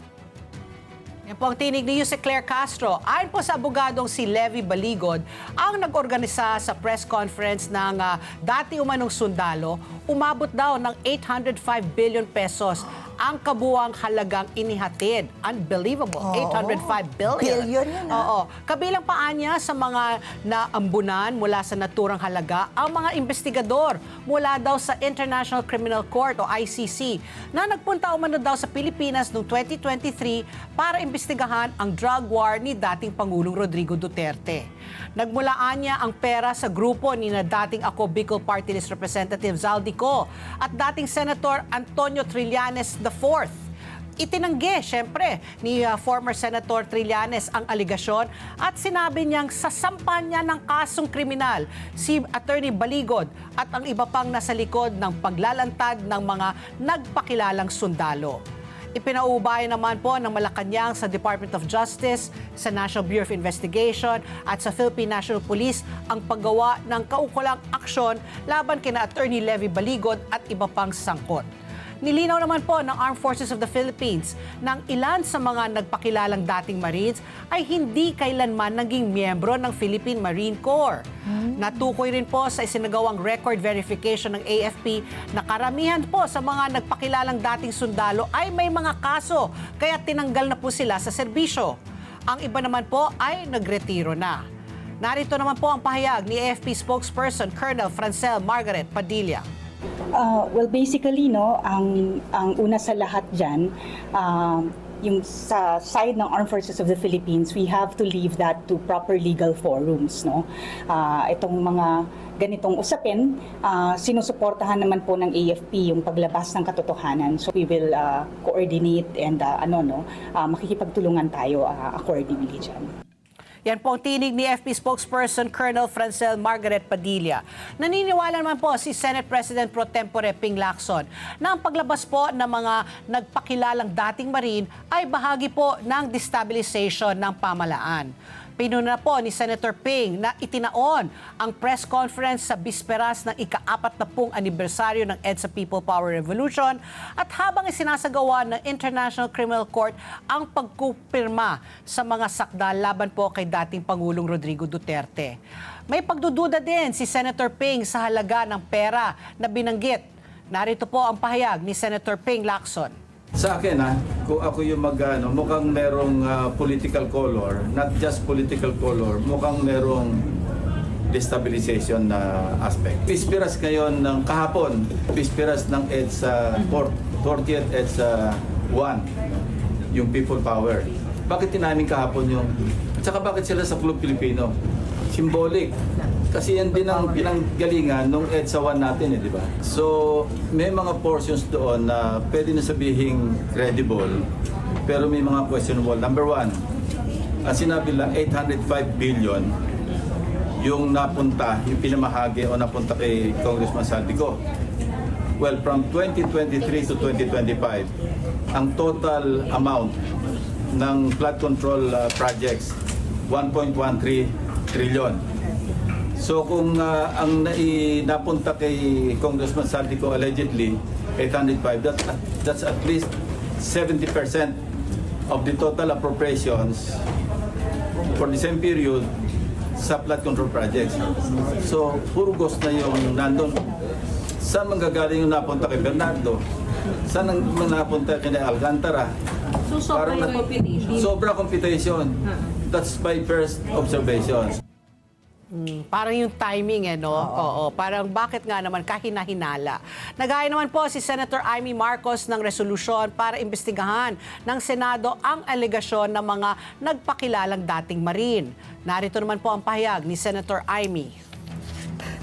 Yan po ang tinig ni si Claire Castro. Ayon po sa abogadong si Levi Baligod, ang nag-organisa sa press conference ng dati umanong sundalo, umabot daw ng 805 billion pesos ang kabuang halagang inihatid. Unbelievable. 805 billion. Billion yun, Oo. Kabilang pa niya sa mga naambunan mula sa naturang halaga ang mga investigador mula daw sa International Criminal Court o ICC na nagpunta umano daw sa Pilipinas noong 2023 para imbestigahan ang drug war ni dating Pangulong Rodrigo Duterte. Nagmulaan niya ang pera sa grupo ni na dating Ako Bicol Party List Representative Zaldico at dating Senator Antonio Trillanes IV. Itinanggi, syempre, ni former Senator Trillanes ang aligasyon at sinabi niyang sasampan niya ng kasong kriminal si Attorney Baligod at ang iba pang nasa likod ng paglalantad ng mga nagpakilalang sundalo. Ipinauubaya naman po ng Malacanang sa Department of Justice, sa National Bureau of Investigation at sa Philippine National Police ang paggawa ng kaukulang aksyon laban kina Attorney Levi Baligod at iba pang sangkot. Nilinaw naman po ng Armed Forces of the Philippines ng ilan sa mga nagpakilalang dating Marines ay hindi kailanman naging miyembro ng Philippine Marine Corps. Natukoy rin po sa isinagawang record verification ng AFP na karamihan po sa mga nagpakilalang dating sundalo ay may mga kaso kaya tinanggal na po sila sa serbisyo. Ang iba naman po ay nagretiro na. Narito naman po ang pahayag ni AFP spokesperson Colonel Francel Margaret Padilla. Well, basically, no, ang una sa lahat dyan, yung sa side ng Armed Forces of the Philippines, we have to leave that to proper legal forums, no. Itong mga ganitong usapin, sinusuportahan naman po ng AFP yung paglabas ng katotohanan. So we will coordinate and makikipagtulungan tayo accordingly dyan. Yan po ang tinig ni FP spokesperson Colonel Francel Margaret Padilla. Naniniwala naman po si Senate President Pro Tempore Ping Lacson na ang paglabas po ng mga nagpakilalang dating Marine ay bahagi po ng destabilization ng pamalaan. Pinuna po ni Senator Ping na itinaon ang press conference sa bisperas ng ika-40 anibersaryo ng EDSA People Power Revolution at habang isinasagawa ng International Criminal Court ang pagkupirma sa mga sakdal laban po kay dating Pangulong Rodrigo Duterte. May pagdududa din si Senator Ping sa halaga ng pera na binanggit. Narito po ang pahayag ni Senator Ping Lacson. Sa akin, kung ako yung mukhang merong political color, not just political color, mukhang merong destabilization na aspect. Pispiras ngayon ng kahapon, pispiras ng EDSA 40th EDSA 1, yung People Power. Bakit tinaming kahapon yung, at saka bakit sila sa Club Pilipino? Symbolic. Kasi yan din ang pinanggalingan nung EDSA 1 natin, di ba? So, may mga portions doon na pwede na sabihing credible, pero may mga questionable. Number one, ang sinabi lang, 805 billion yung napunta, yung pinamahagi o napunta kay Congressman Saldico. Well, from 2023 to 2025, ang total amount ng flood control projects, 1.13 trillion. So kung ang napunta kay Congressman Saldico allegedly 805, that's at least 70% of the total appropriations for the same period sa flood control projects. So puro ghost na yung nandun. Saan manggagaling yung napunta kay Bernardo? Saan ang napunta kay Alcantara? So, sobra yung computation. Sobra computation. That's my first observation. Parang yung timing, no? Oo. Parang bakit nga naman kahina-hinala. Nagaya naman po si Senator Amy Marcos ng resolusyon para imbestigahan ng Senado ang alegasyon ng mga nagpakilalang dating Marine. Narito naman po ang pahayag ni Senator Amy.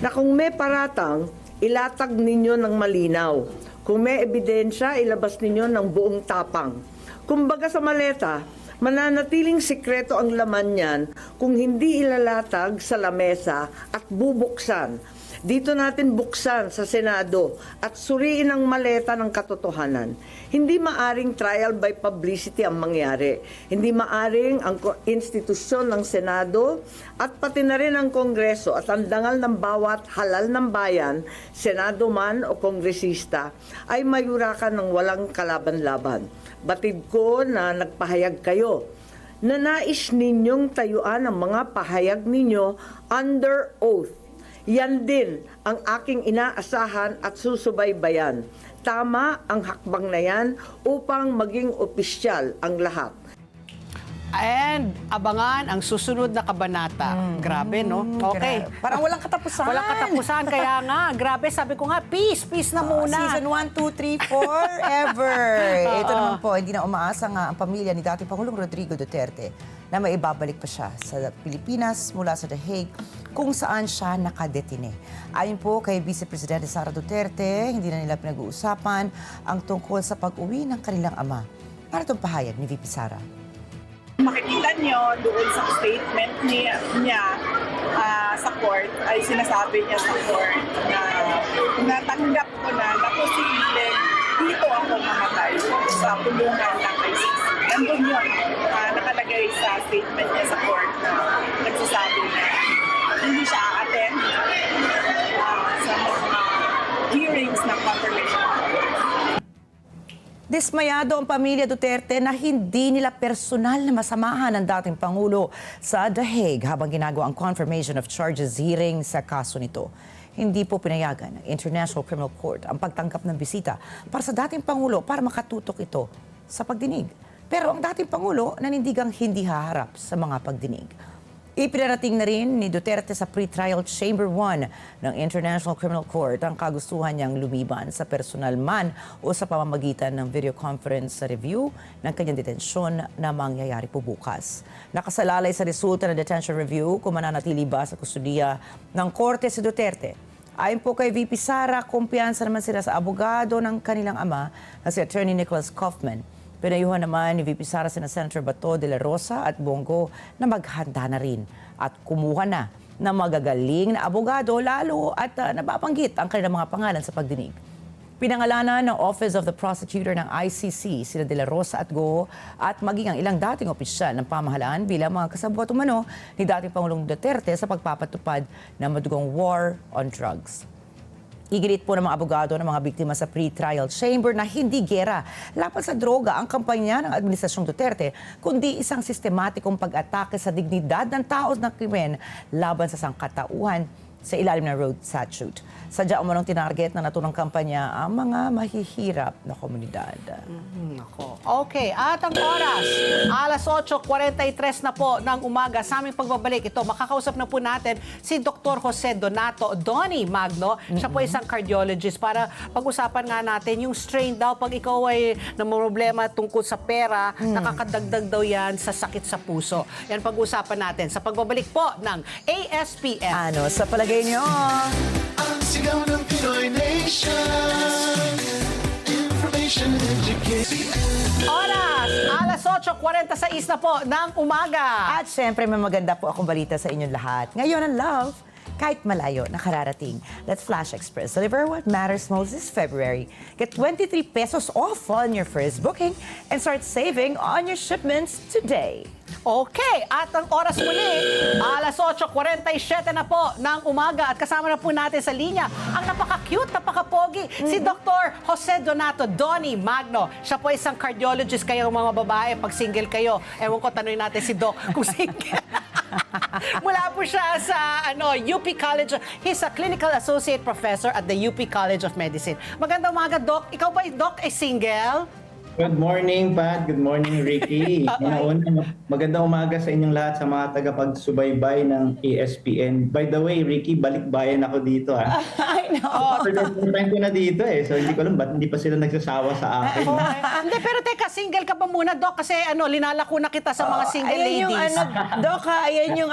Na kung may paratang, ilatag ninyo ng malinaw. Kung may ebidensya, ilabas ninyo ng buong tapang. Kumbaga sa maleta, mananatiling sikreto ang laman niyan kung hindi ilalatag sa lamesa at bubuksan. Dito natin buksan sa Senado at suriin ang maleta ng katotohanan. Hindi maaring trial by publicity ang mangyari. Hindi maaring ang institusyon ng Senado at pati na rin ang Kongreso at ang dangal ng bawat halal ng bayan, Senado man o Kongresista, ay mayurakan ng walang kalaban-laban. Batid ko na nagpahayag kayo na nais ninyong tayuan ang mga pahayag ninyo under oath. Yan din ang aking inaasahan at susubaybayan. Tama ang hakbang na yan upang maging opisyal ang lahat. And abangan ang susunod na kabanata. Grabe, no? Okay. Parang walang katapusan. Walang katapusan, kaya nga, grabe, sabi ko nga, peace na muna. Season 1, 2, 3, forever. Ito naman po, hindi na umaasa nga ang pamilya ni dating Pangulong Rodrigo Duterte na maibabalik pa siya sa Pilipinas mula sa The Hague kung saan siya nakadetine. Ayon po kay Vice Presidente Sara Duterte, hindi na nila pinag-uusapan ang tungkol sa pag-uwi ng kanilang ama. Para itong pahayag ni VP Sara. Makikita nyo doon sa statement niya sa court, ay sinasabi niya sa court na natanggap ko na posibleng dito ako mamatay sa kulungan ng ICC. Nandun yun, nakalagay sa statement niya sa court na nagsasabi na hindi siya attend sa mga hearings ng confirmation. Dismayado ang pamilya Duterte na hindi nila personal na masamahan ang dating Pangulo sa The Hague habang ginagawa ang confirmation of charges hearing sa kaso nito. Hindi po pinayagan ng International Criminal Court ang pagtangkap ng bisita para sa dating Pangulo para makatutok ito sa pagdinig. Pero ang dating Pangulo nanindigang hindi haharap sa mga pagdinig. Ipinarating na rin ni Duterte sa pre-trial Chamber 1 ng International Criminal Court ang kagustuhan niyang lumiban sa personal man o sa pamamagitan ng video conference sa review ng kanyang detensyon na mangyayari po bukas. Nakasalalay sa resulta ng detention review kung mananatili ba sa kustudiya ng korte si Duterte. Ayon po kay VP Sara, kumpiyansa naman sila sa abogado ng kanilang ama na si Attorney Nicholas Kaufman. Pinayuhan naman ni VP Sara sina Senator Bato de la Rosa at Bongo na maghanda na rin at kumuha na ng magagaling na abogado lalo at nababanggit ang kanilang mga pangalan sa pagdinig. Pinangalanan ng Office of the Prosecutor ng ICC sina de la Rosa at Go at maging ang ilang dating opisyal ng pamahalaan bilang mga kasabwat umano ni dating Pangulong Duterte sa pagpapatupad ng madugong war on drugs. Iginit po ng mga abogado ng mga biktima sa pre-trial chamber na hindi gera laban sa droga ang kampanya ng Administrasyong Duterte, kundi isang sistematikong pag-atake sa dignidad ng tao na krimen laban sa sangkatauhan sa ilalim ng road statute. Sadya umanong tinarget na naturang kampanya ang mga mahihirap na komunidad. Okay, at ang oras, alas 8:43 na po ng umaga. Sa aming pagbabalik, ito, makakausap na po natin si Dr. Jose Donato Donnie Magno. Siya po isang cardiologist para pag-usapan nga natin yung strain daw. Pag ikaw ay problema tungkol sa pera, nakakadagdag daw yan sa sakit sa puso. Yan pag-usapan natin sa pagbabalik po ng ASPN. Ano sa palagay niyo? Ang sigaw ng Pinoy Nation. Information and education. Oras, alas 8:46 na po ng umaga. At syempre may maganda po akong balita sa inyong lahat. Ngayon ang love, kahit malayo nakararating. Let Flash Express deliver what matters most this February. Get 23 pesos off on your first booking and start saving on your shipments today. Okay, at ang oras muli, alas 8:47 na po ng umaga at kasama na po natin sa linya ang napaka-cute, napaka-pogi, si Dr. Jose Donato Donnie Magno. Siya po isang cardiologist kayo mga babae, pag single kayo. Ewan ko, tanungin natin si Doc kung single. Mula po siya sa UP College. He's a clinical associate professor at the UP College of Medicine. Magandang umaga, Doc. Ikaw ba, Doc, ay single? Good morning, Pat. Good morning, Ricky. Magandang umaga sa inyong lahat sa mga tagapagsubaybay ng ESPN. By the way, Ricky, balik-bayan ako dito. I know. Time ko na dito so hindi ko alam ba't hindi pa sila nagsasawa sa akin. Hindi, pero teka, single ka pa muna, Doc, kasi linalako na kita sa mga single Ayan yung ladies. Doc, ayan yung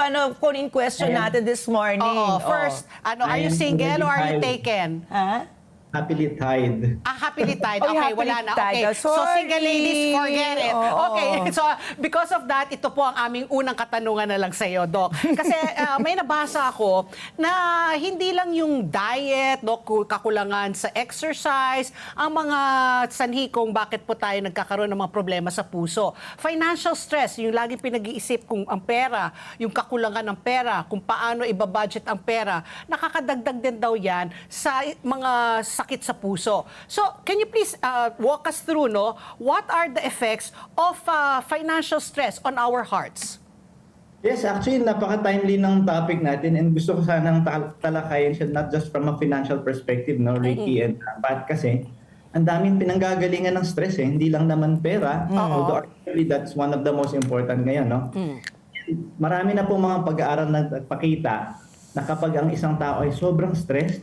in question natin this morning. Oo. First, are you single or are you taken? Ha? Happily tied. Happily tied. Oy, Okay, happily wala na. tied. Okay. So, Sorry. single ladies, forget it. Oo. Okay. So, because of that, ito po ang aming unang katanungan na lang sa iyo, Doc. Kasi may nabasa ako na hindi lang yung diet, Doc, kakulangan sa exercise, ang mga sanhi kung bakit po tayo nagkakaroon ng mga problema sa puso. Financial stress, yung lagi pinag-iisip kung ang pera, yung kakulangan ng pera, kung paano ibabudget ang pera, nakakadagdag din daw yan sa mga sakit sa puso. So, can you please walk us through, what are the effects of financial stress on our hearts? Yes, actually, napaka-timely ng topic natin and gusto ko sanang talakayin siya not just from a financial perspective, Ricky and Pat, kasi ang daming pinanggagalingan ng stress Hindi lang naman pera. Although actually, that's one of the most important ngayon, Marami na po mga pag-aaral na nagpakita na kapag ang isang tao ay sobrang stressed,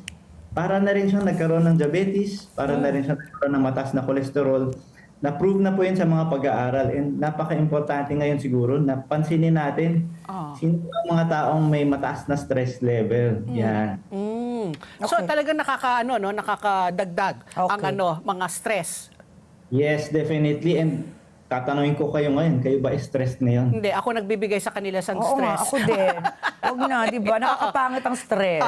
para na rin siyang nagkaroon ng diabetes, para na rin siyang nagkaroon ng mataas na cholesterol. Na-prove na po yun sa mga pag-aaral and napaka-importante ngayon siguro na pansinin natin sino ang mga taong may mataas na stress level. Yan. So, talagang nakakadagdag ang mga stress. Yes, definitely. And tatanungin ko kayo ngayon, kayo ba stressed ngayon? Hindi, ako nagbibigay sa kanila sa Oo nga, stress. ako din. Huwag na, di ba? Nakakapangit ang stress.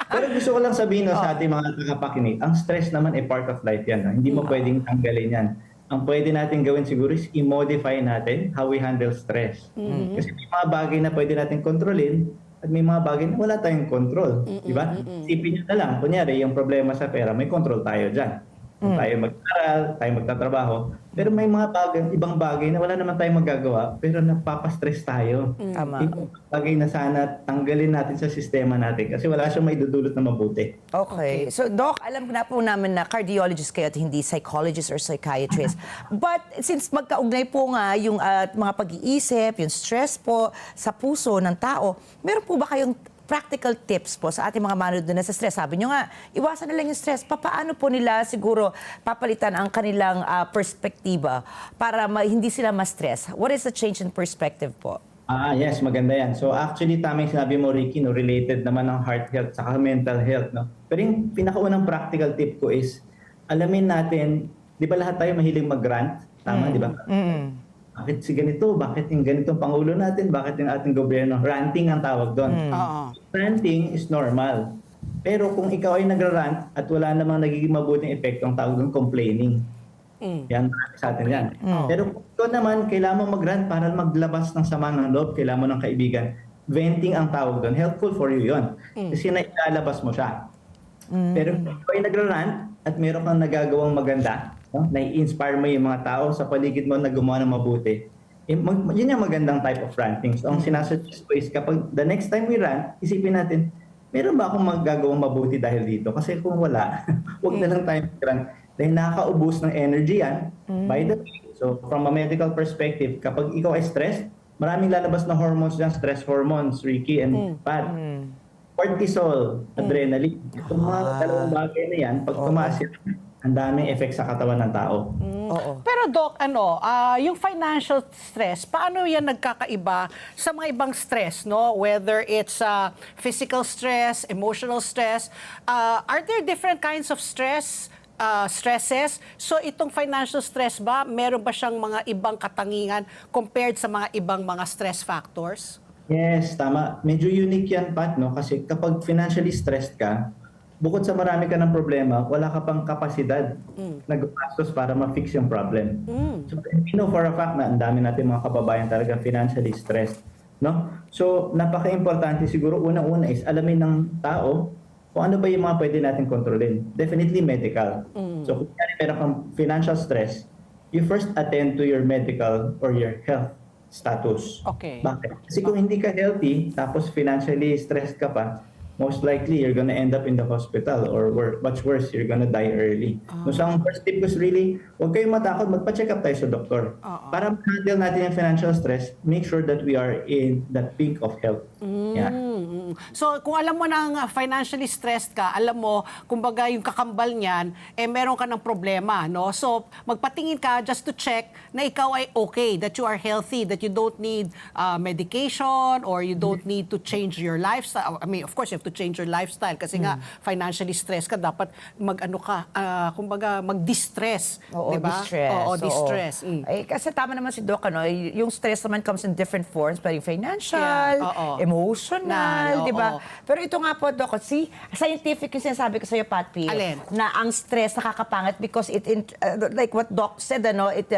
Pero gusto ko lang sabihin sa ating mga tagapakinig, ang stress naman ay part of life yan. Hindi mo pwedeng tanggalin yan. Ang pwede natin gawin siguro is i-modify natin how we handle stress. Kasi may mga bagay na pwede natin kontrolin at may mga bagay na wala tayong control. Di ba? Isipin nyo na lang, kunyari, yung problema sa pera, may control tayo dyan. Tayo mag-aral, tayo magtatrabaho. Pero may mga ibang bagay na wala naman tayong magagawa, pero napapastress tayo. Tama. Ibang bagay na sana tanggalin natin sa sistema natin kasi wala siyang maidudulot na mabuti. Okay. So, Doc, alam na po namin na cardiologist kayo at hindi psychologist or psychiatrist. But since magkaugnay po nga yung mga pag-iisip, yung stress po sa puso ng tao, meron po ba kayong practical tips po sa ating mga manood na sa stress? Sabi nyo nga, iwasan na lang yung stress. Paano po nila siguro papalitan ang kanilang perspektiba para hindi sila ma-stress? What is the change in perspective po? Yes, maganda yan. So actually, tama yung sinabi mo, Ricky, related naman ng heart health saka mental health. Pero yung pinakaunang practical tip ko is, alamin natin, di ba lahat tayo mahilig mag-rant? Tama, di ba? Bakit si ganito? Bakit yung ganitong Pangulo natin? Bakit yung ating gobyerno? Ranting ang tawag doon. Ranting is normal. Pero kung ikaw ay nagra-rant at wala namang nagiging mabuting epekto, ang tawag doon complaining. Yan, sa atin yan. Pero kung ikaw naman, kailangan mo mag-rant para maglabas ng sama ng loob, kailangan mo ng kaibigan. Venting ang tawag doon. Helpful for you yon. Kasi nailalabas mo siya. Pero kung ikaw ay nagra-rant at meron kang nagagawang maganda, nai-inspire mo yung mga tao sa paligid mo na gumawa ng mabuti. Yun yung magandang type of ranting. So, ang sinasuggest ko is kapag the next time we rant, isipin natin, meron ba akong magagawang mabuti dahil dito? Kasi kung wala, huwag na lang tayo mag-rant. Dahil nakaka-ubos ng energy yan by the way. So, from a medical perspective, kapag ikaw ay stressed, maraming lalabas na hormones dyan, stress hormones, Ricky and Pat. Cortisol, adrenaline. Itong mga dalawang bagay na yan, pag tumaas yan, ang daming effect sa katawan ng tao. Pero Doc, yung financial stress, paano yan nagkakaiba sa mga ibang stress, Whether it's physical stress, emotional stress, are there different kinds of stresses? So itong financial stress ba, meron ba siyang mga ibang katangingan compared sa mga ibang mga stress factors? Yes, tama. Medyo unique yan, Pat, no? Kasi kapag financially stressed ka, bukod sa marami ka ng problema, wala ka pang kapasidad na gumastos para ma-fix yung problem. So, we know for a fact na ang dami natin mga kababayan talaga financially stressed. No? So, napaka-importante siguro unang-una is alamin ng tao kung ano ba yung mga pwede natin kontrolin. Definitely medical. So, kung meron kang financial stress, you first attend to your medical or your health status. Okay. Bakit? Kasi kung hindi ka healthy, tapos financially stressed ka pa, most likely you're gonna end up in the hospital or much worse, you're gonna die early. So ang first tip is really, huwag kayong matakot, magpa-check up tayo sa doktor. Para ma-handle natin yung financial stress, make sure that we are in that peak of health. Yeah. So, kung alam mo nang financially stressed ka, alam mo, kumbaga yung kakambal niyan, meron ka ng problema, no? So, magpatingin ka just to check na ikaw ay okay, that you are healthy, that you don't need medication or you don't need to change your lifestyle. I mean, of course, you have to change your lifestyle kasi nga financially stressed ka, dapat kumbaga mag-distress, Oo, 'di ba? distress. Oo, distress. Eh, kasi tama naman si Doc, ano, yung stress naman comes in different forms, pero yung financial, Yeah, oo. emotional, Oo. di ba? Pero ito nga po, Doc, see, scientific yung sinasabi ko sa'yo, Pat P, Alin? na ang stress nakakapangit because like what Doc said, ano, it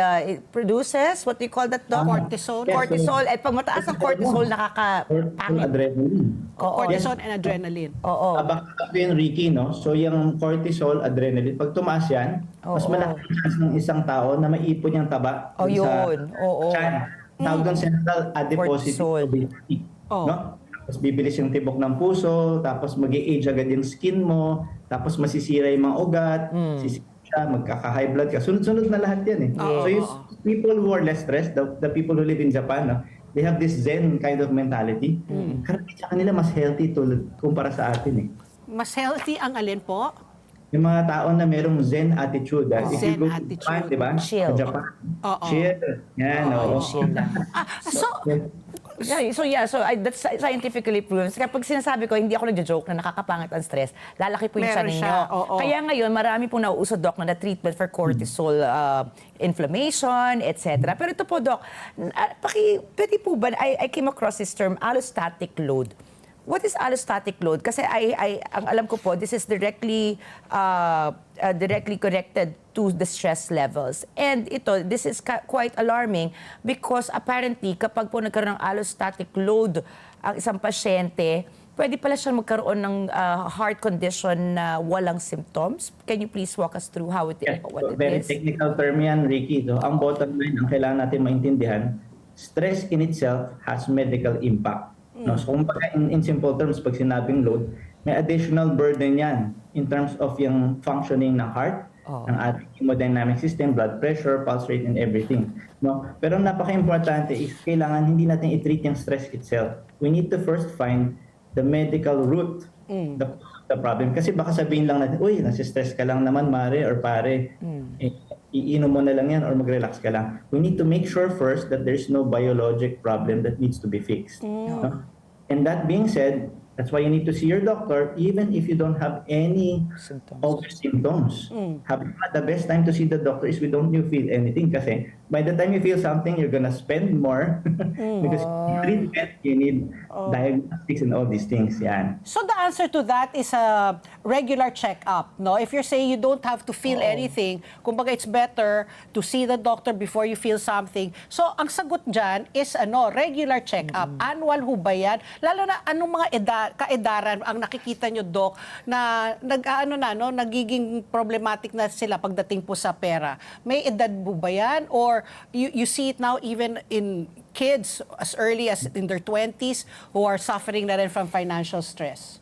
produces, what do you call that, Doc? Cortisol. Yes, Cortisol. At pag mataas ang cortisol, nakakapangit. Adrenaline. Cortisol and adrenaline. Oo. Abang yun, Ricky, no? So, yung cortisol, adrenaline, pag tumaas yan, mas malaki ang chance ng isang tao na maipon yung taba Oh, dun sa yun. Oo. tiyan. Tawag doon central adiposity Cortisol. obesity. Oh. No? Tapos bibilis yung tibok ng puso, tapos mag-age agad yung skin mo, tapos masisira yung mga ugat, sisira siya, magkaka-high blood ka. Sunod-sunod na lahat yan eh. So yung people who are less stressed, the people who live in Japan, no? They have this zen kind of mentality. Karamihan sa kanila mas healthy kumpara sa atin eh. Mas healthy ang alin po? Yung mga tao na merong zen attitude. If Zen you go to attitude. Japan, di ba? Chill. Sa Japan. Oo. Chill. Yan, oo. Chill lang. So, So that's scientifically proven. Kapag sinasabi ko, hindi ako nagjo-joke na nakakapangit ang stress, lalaki po yung Meron tiyan siya, ninyo. oo. Kaya ngayon, marami pong nauuso, Doc, na treatment for cortisol inflammation, etc. Pero ito po, Doc, pwede po ba, I came across this term, allostatic load. What is allostatic load? Kasi ang alam ko po, this is directly connected to the stress levels. And this is quite alarming because apparently kapag po nagkaroon ng allostatic load ang isang pasyente, pwede pala siyang magkaroon ng heart condition na walang symptoms. Can you please walk us through what Yes, it very is? technical term yan, Ricky. So, ang bottom line, ang kailangan natin maintindihan, stress in itself has medical impact. No? So kung in simple terms, pag sinabing load, may additional burden yan in terms of yung functioning ng heart, ng ating hemodynamic system, blood pressure, pulse rate, and everything. No? Pero ang napaka-importante is kailangan hindi natin i-treat yung stress itself. We need to first find the medical root, the problem. Kasi baka sabihin lang natin, uy, nasi-stress ka lang naman, mare or pare. Iinom mo na lang yan or mag-relax ka lang. We need to make sure first that there's no biologic problem that needs to be fixed. No? And that being said, that's why you need to see your doctor even if you don't have any symptoms. The best time to see the doctor is when you feel anything kasi by the time you feel something, you're gonna spend more because treatment, you need diagnostics and all these things. Yan. So the answer to that is a regular check-up, no? If you're saying you don't have to feel anything, kumbaga it's better to see the doctor before you feel something. So ang sagot dyan is regular check-up. Annual ho ba yan? Lalo na anong mga kaedaran ang nakikita nyo, Doc, na nagiging problematic na sila pagdating po sa pera. May edad po ba yan? Or you see it now even in kids as early as in their 20s who are suffering na rin from financial stress?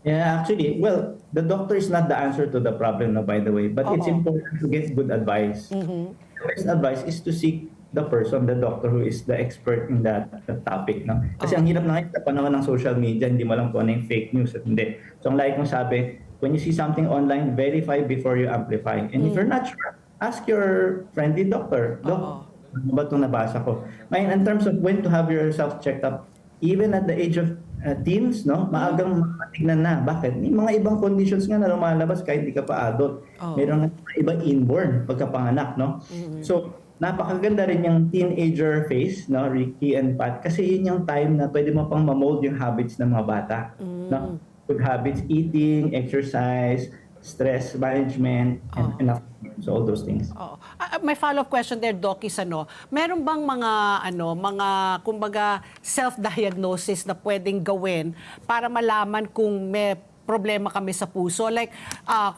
Yeah, actually, well, the doctor is not the answer to the problem, no, by the way, but it's important to get good advice. The best advice is to seek the person, the doctor who is the expert in that topic. No? Kasi ang hirap na ngayon sa panahon ng social media, hindi mo alam kung ano yung fake news at hindi. So ang like mo sabi, when you see something online, verify before you amplify. And if you're not sure, ask your friendly doctor. Doc, ano ba itong nabasa ko? Ngayon, in terms of when to have yourself checked up, even at the age of teens, no, maagang matignan na. Bakit? May mga ibang conditions nga na lumalabas kahit hindi ka pa adult. Meron nga iba inborn pagkapanganak, no? So, napakaganda rin yung teenager phase, no, Ricky and Pat, kasi yun yung time na pwede mo pang mamold yung habits ng mga bata. No? Good habits, eating, exercise, stress management, and so all those things. Oo. May follow-up question there, Doc, is meron bang mga kumbaga self-diagnosis na pwedeng gawin para malaman kung may problema kami sa puso? Like,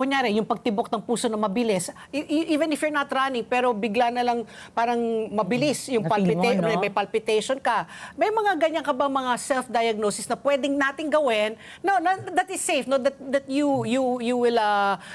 kunyari, yung pagtibok ng puso na mabilis, even if you're not running, pero bigla na lang parang mabilis yung Na-feel mo, palpitation, no? may palpitation ka. May mga ganyan ka ba mga self-diagnosis na pwedeng nating gawin? No, that is safe, no, that you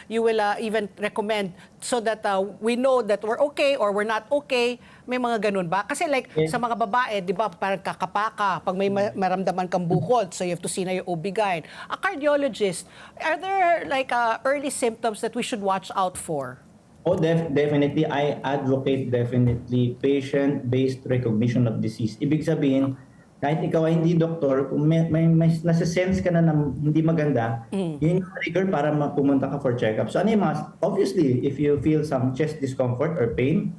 will even recommend so that we know that we're okay or we're not okay. May mga ganun ba? Kasi like sa mga babae, di ba, parang kakapaka, pag may maramdaman kang bukod, so you have to see na yung OB-GYN. A cardiologist, are there like early symptoms that we should watch out for? Oh, definitely. I advocate definitely patient-based recognition of disease. Ibig sabihin, kahit ikaw ay hindi doktor, kung may nasa-sense ka na hindi maganda, yun yung trigger para pumunta ka for check-up. So ano yung mga, obviously, if you feel some chest discomfort or pain,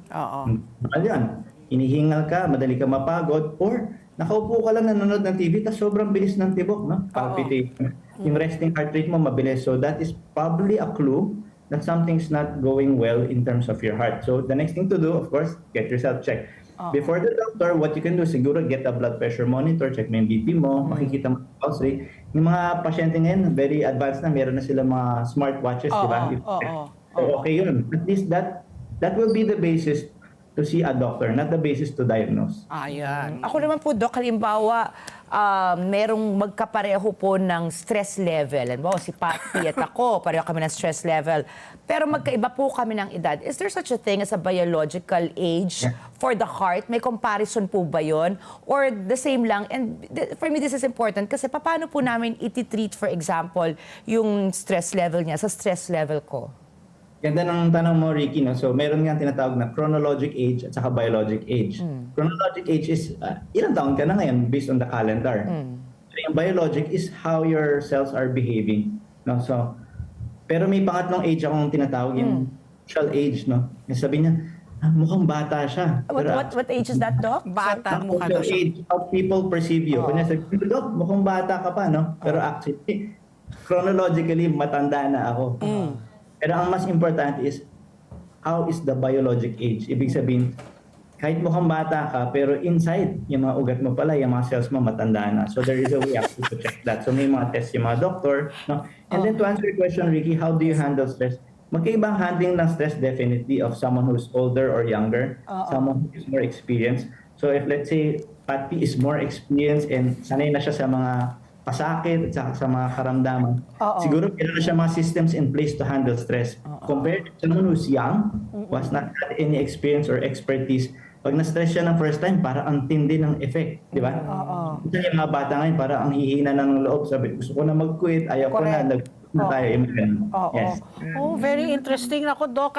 yan, hinihingal ka, madali ka mapagod, or nakaupo ka lang nanonood ng TV, tapos sobrang bilis ng tibok, no? Palpitation. Yung resting heart rate mo mabilis. So that is probably a clue that something's not going well in terms of your heart. So the next thing to do, of course, get yourself checked. Before the doctor, what you can do, siguro get a blood pressure monitor, check mo yung BP mo, makikita mo yung pulse rate. Yung mga pasyente ngayon, very advanced na, meron na sila mga smartwatches, di ba? So okay yun. At least that will be the basis to see a doctor, not the basis to diagnose. Ayan. Ako naman po, Doc, halimbawa, merong magkapareho po ng stress level. Halimbawa, si Patty at ako, pareho kami ng stress level. Pero magkaiba po kami ng edad. Is there such a thing as a biological age for the heart? May comparison po ba yun? Or the same lang? And for me, this is important kasi paano po namin iti-treat, for example, yung stress level niya sa stress level ko? Ganda ng tanong mo, Ricky. No? So, meron nga tinatawag na chronologic age at saka biologic age. Chronologic age is ilang taon ka na ngayon based on the calendar. So, yung biologic is how your cells are behaving. No? So, pero may pangatlong age akong tinatawag yung social age. No? Yung sabi niya, mukhang bata siya. What age is that, Doc? Bata, mukha daw Social siya. age, how people perceive you. Kanya sabi, Doc, mukhang bata ka pa, no? Pero actually, chronologically, matanda na ako. Pero ang mas importante is, how is the biologic age? Ibig sabihin, kahit mukhang bata ka, pero inside, yung mga ugat mo pala, yung mga cells mo matanda na. So there is a way actually to check that. So may mga tests yung mga doctor. No? And then to answer your question, Ricky, how do you handle stress? Magkaibang handling ng stress definitely of someone who's older or younger, someone who is more experienced. So if let's say, Patty is more experienced and sanay na siya sa mga pasakit at sa mga karamdaman. Siguro meron na siya mga systems in place to handle stress. Compared to someone who's young, who has not had any experience or expertise, pag na-stress siya ng first time, para ang tindi ng effect, di ba? Yung mga bata ngayon, para ang hihina ng loob, sabi, gusto ko na mag-quit, ayaw ko na, na tayo. Yes. Oh, very interesting. Ako, Doc,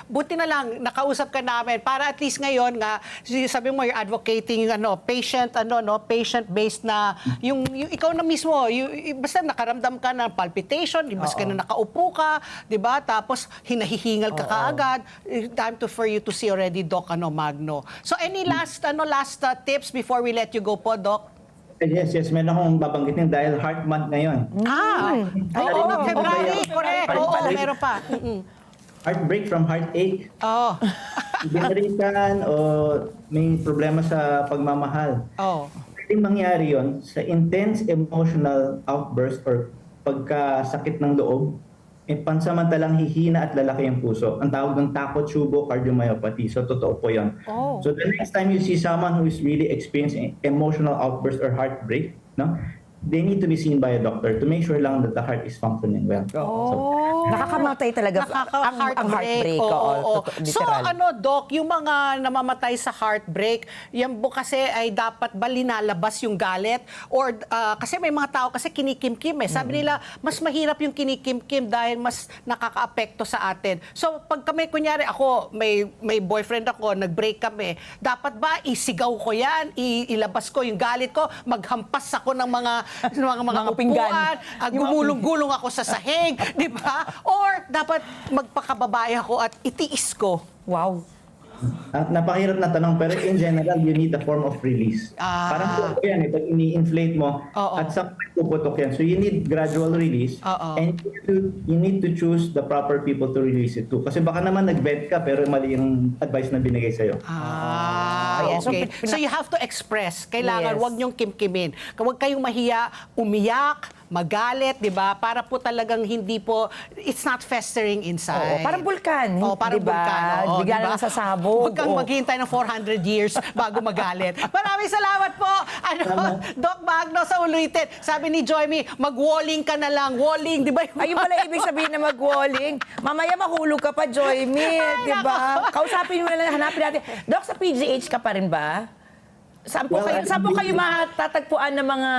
buti na lang nakausap ka namin para at least ngayon nga sabi mo you're advocating yung patient-based na yung ikaw na mismo, basta nakaramdam ka ng palpitation, basta na nakaupo ka, 'di ba? Tapos hinahihingal ka kaagad. Time for you to see already, Doc Magno. So any last tips before we let you go po, Doc? Yes. Meron akong babanggitin dahil Heart Month ngayon. February, correct. Oo, meron pa. Heartbreak from heartache. Ginaritan o may problema sa pagmamahal. Pwedeng mangyari yon sa intense emotional outburst or pagkasakit ng loob, pansamantalang hihina at lalaki ang puso. Ang tawag ng Takotsubo cardiomyopathy. So, totoo po yun. So, the next time you see someone who is really experiencing emotional outburst or heartbreak, no, they need to be seen by a doctor to make sure lang that the heart is functioning well. Nakakamatay talaga ang heartbreak. So, Doc, yung mga namamatay sa heartbreak, yan po kasi ay dapat ba linalabas yung galit? Or, kasi may mga tao kasi kinikimkim eh. Sabi nila, mas mahirap yung kinikimkim dahil mas nakaka-apekto sa atin. So, pag kami, kunyari ako, may boyfriend ako, nag-break kami, dapat ba isigaw ko yan? Ilabas ko yung galit ko? Maghampas ako ng mga upuan? Gumulong-gulong ako sa sahig? Di ba? Or dapat magpakababae ako at itiis ko? Wow. Napakahirap na tanong, pero in general, you need a form of release. Parang po yan, pag ini-inflate mo, at some point puputok yan. So you need gradual release, and you need to choose the proper people to release it to. Kasi baka naman nag-bet ka, pero mali yung advice na binigay sa'yo. Yes. Okay. So, So you have to express. Kailangan Yes. wag niyong kimkimin. Huwag kayong mahiya, umiyak, magalit, di ba? Para po talagang hindi po, it's not festering inside. parang bulkan. Parang diba? bulkan. Bigla diba? na lang sasabog. Huwag kang maghintay ng 400 years bago magalit. Maraming salamat po, Doc Magno, sa ulitin. Sabi ni Joyme, mag-walling ka na lang. Walling, di ba? Ayun pala ibig sabihin na mag-walling. Mamaya mahulog ka pa, Joyme. Di ba? Kausapin mo na lang, hanapin natin. Doc, sa PGH ka pa rin ba? Saan po kayo matatagpuan ng mga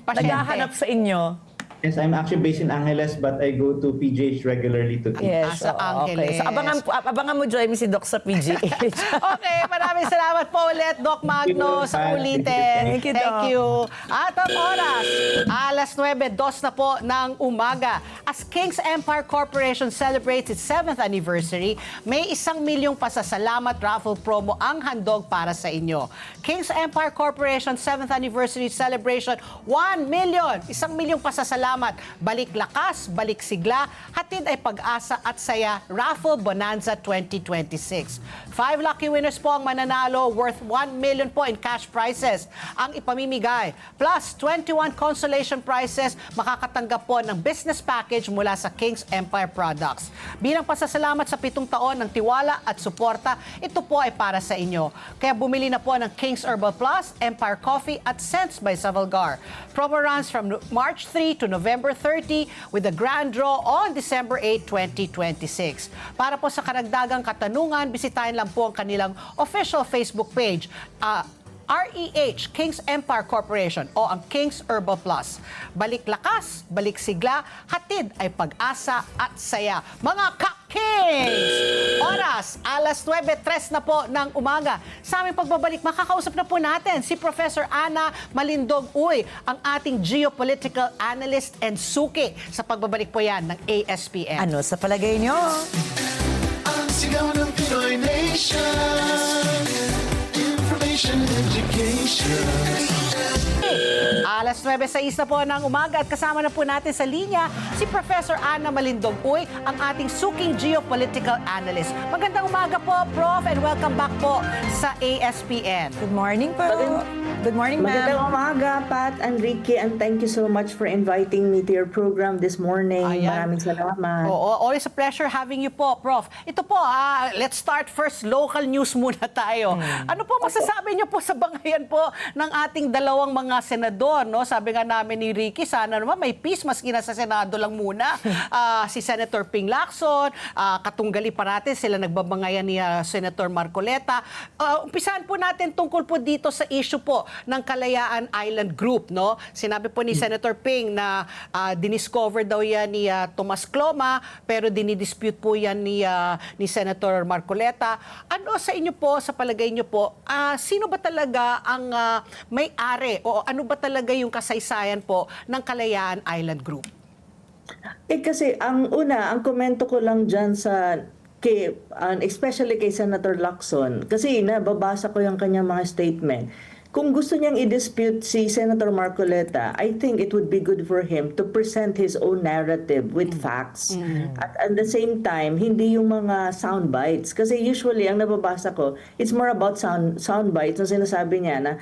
naghahanap sa inyo? Yes, I'm actually based in Angeles, but I go to PGH regularly to teach. Yes, Sa Angeles. okay. So abangan mo, Joyme, si Doc sa PGH. Okay, maraming salamat po ulit, Doc Magno, sa ulitin. Thank you, Doc. Thank you. At ang oras, alas 9:02 na po ng umaga. As King's Empire Corporation celebrates its 7th anniversary, may 1 milyong pasasalamat raffle promo ang handog para sa inyo. King's Empire Corporation 7th anniversary celebration, 1 million, 1 milyong pasasalamat. Balik lakas, balik sigla, hatid ay pag-asa at saya, Raffle Bonanza 2026. 5 lucky winners po ang mananalo, worth 1 million po in cash prizes ang ipamimigay. Plus 21 consolation prizes, makakatanggap po ng business package mula sa King's Empire Products. Bilang pasasalamat sa 7 taon ng tiwala at suporta, ito po ay para sa inyo. Kaya bumili na po ng King's Herbal Plus, Empire Coffee at Scents by Savalgar. Promo runs from March 3 to November 30 with a grand draw on December 8, 2026. Para po sa karagdagang katanungan, bisitahin lang po ang kanilang official Facebook page, REH, King's Empire Corporation o ang King's Herbal Plus. Balik lakas, balik sigla, hatid ay pag-asa at saya. Mga Kings! Oras, alas 9:03 na po ng umaga. Sa aming pagbabalik, makakausap na po natin si Professor Ana Malindog Uy, ang ating geopolitical analyst and suki. Sa pagbabalik po yan ng ASPN. Ano sa palagay nyo? Ang sigaw ng Pinoy Nation. Information and education. Alas 9:06 na po ng umaga at kasama na po natin sa linya si Professor Ana Malindog Uy, ang ating suking geopolitical analyst. Magandang umaga po, Prof, and welcome back po sa ASPN. Good morning po. Good morning, Magandang ma'am. umaga, Pat, Enrique, and thank you so much for inviting me to your program this morning. Ayan. Maraming salamat. Oo, always a pleasure having you po, Prof. Ito po, let's start first, local news muna tayo. Ano po masasabi niyo po sa bangayan po ng ating dalawang mga senador, no? Sabi nga namin ni Ricky, sana naman may peace, maski na sa Senado lang muna. Si Senator Ping Lacson, katunggali pa natin, sila nagbabangayan ni Senator Marcoleta. Umpisahan po natin tungkol po dito sa issue po ng Kalayaan Island Group, no? Sinabi po ni Senator Ping na diniscover daw yan ni Tomas Cloma, pero dinidispute po yan ni Senator Marcoleta. Ano sa inyo po, sa palagay niyo po, sino ba talaga ang may-ari o ano ba talaga yung kasaysayan po ng Kalayaan Island Group? Kasi ang komento ko lang dyan especially kay Senator Lacson, kasi nababasa ko yung kanyang mga statement. Kung gusto niyang i-dispute si Senator Marcoleta, I think it would be good for him to present his own narrative with facts. At the same time, hindi yung mga sound bites. Kasi usually, ang nababasa ko, it's more about sound bites na sinasabi niya na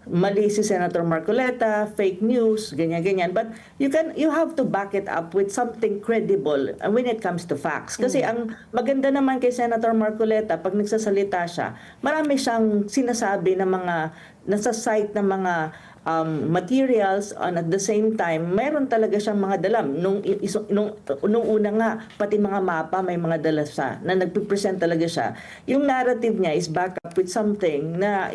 mali si Senator Marcoleta, fake news, ganyan-ganyan. But you have to back it up with something credible when it comes to facts. Kasi ang maganda naman kay Senator Marcoleta, pag nagsasalita siya, marami siyang sinasabi na mga nasa site ng mga materials, and at the same time, meron talaga siyang mga dalam. Nung una nga, pati mga mapa, may mga dala siya, na nagpipresent talaga siya. Yung narrative niya is back up with something na,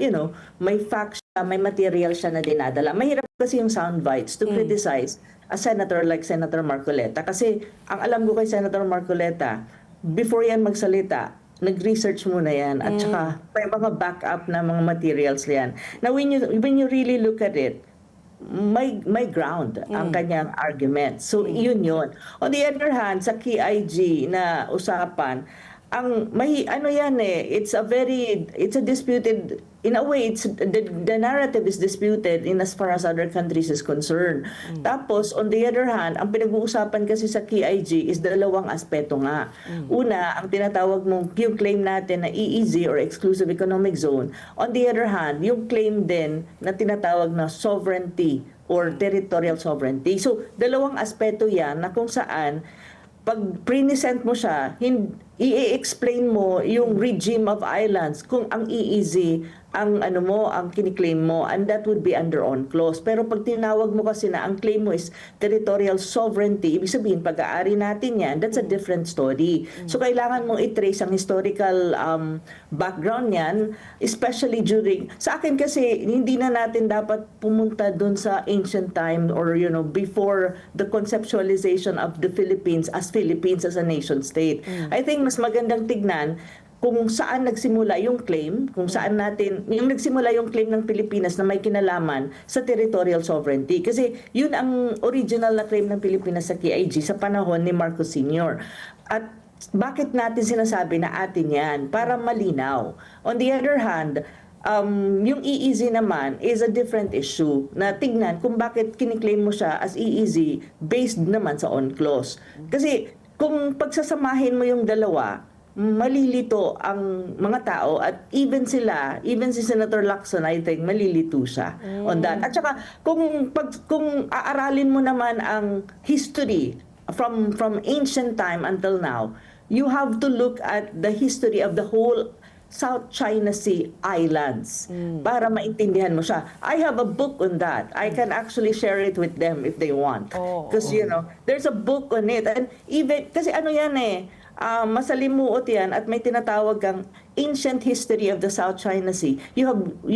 may facts siya, may material siya na dinadala. Mahirap kasi yung sound bites to criticize a senator like Senator Marcoleta. Kasi, ang alam ko kay Senator Marcoleta, before yan magsalita, nag-research muna yan at saka may mga backup na mga materials yan. Now, when you really look at it, may ground ang kanyang argument. So, yun. On the other hand, sa KIG na usapan, ano yan it's a disputed, in a way, the narrative is disputed in as far as other countries is concerned. Tapos, on the other hand, ang pinag-uusapan kasi sa KIG is dalawang aspeto nga. Una, ang tinatawag mong yung claim natin na EEZ or Exclusive Economic Zone. On the other hand, yung claim din na tinatawag na sovereignty or territorial sovereignty. So, dalawang aspeto yan na kung saan pag present mo siya, i-explain mo yung regime of islands kung ang EEZ ang ang kiniklaim mo, and that would be under UNCLOS. Pero pag tinawag mo kasi na ang claim mo is territorial sovereignty, ibig sabihin pag-aari natin yan, that's a different story. So kailangan mong i-trace ang historical background yan, especially sa akin kasi hindi na natin dapat pumunta dun sa ancient time or before the conceptualization of the Philippines as a nation state. I think mas magandang tignan kung saan nagsimula yung claim, nagsimula yung claim ng Pilipinas na may kinalaman sa territorial sovereignty. Kasi yun ang original na claim ng Pilipinas sa KIG sa panahon ni Marcos Sr. At bakit natin sinasabi na atin yan? Para malinaw. On the other hand, yung EEZ naman is a different issue na tignan kung bakit kiniklaim mo siya as EEZ based naman sa UNCLOS. Kasi kung pagsasamahin mo yung dalawa, malilito ang mga tao at even si Senator Lacson, I think, malilito siya on that. At saka, kung aaralin mo naman ang history from ancient time until now, you have to look at the history of the whole South China Sea islands para maintindihan mo siya. I have a book on that. I can actually share it with them if they want. Because, there's a book on it. And even, kasi masalimuot yan at may tinatawag kang ancient history of the South China Sea. You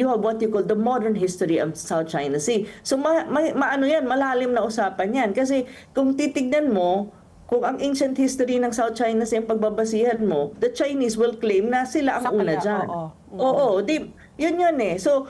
have what you call the modern history of South China Sea. So malalim na usapan yan. Kasi kung titignan mo, kung ang ancient history ng South China Sea ang pagbabasihan mo, the Chinese will claim na sila ang una dyan. Yun So,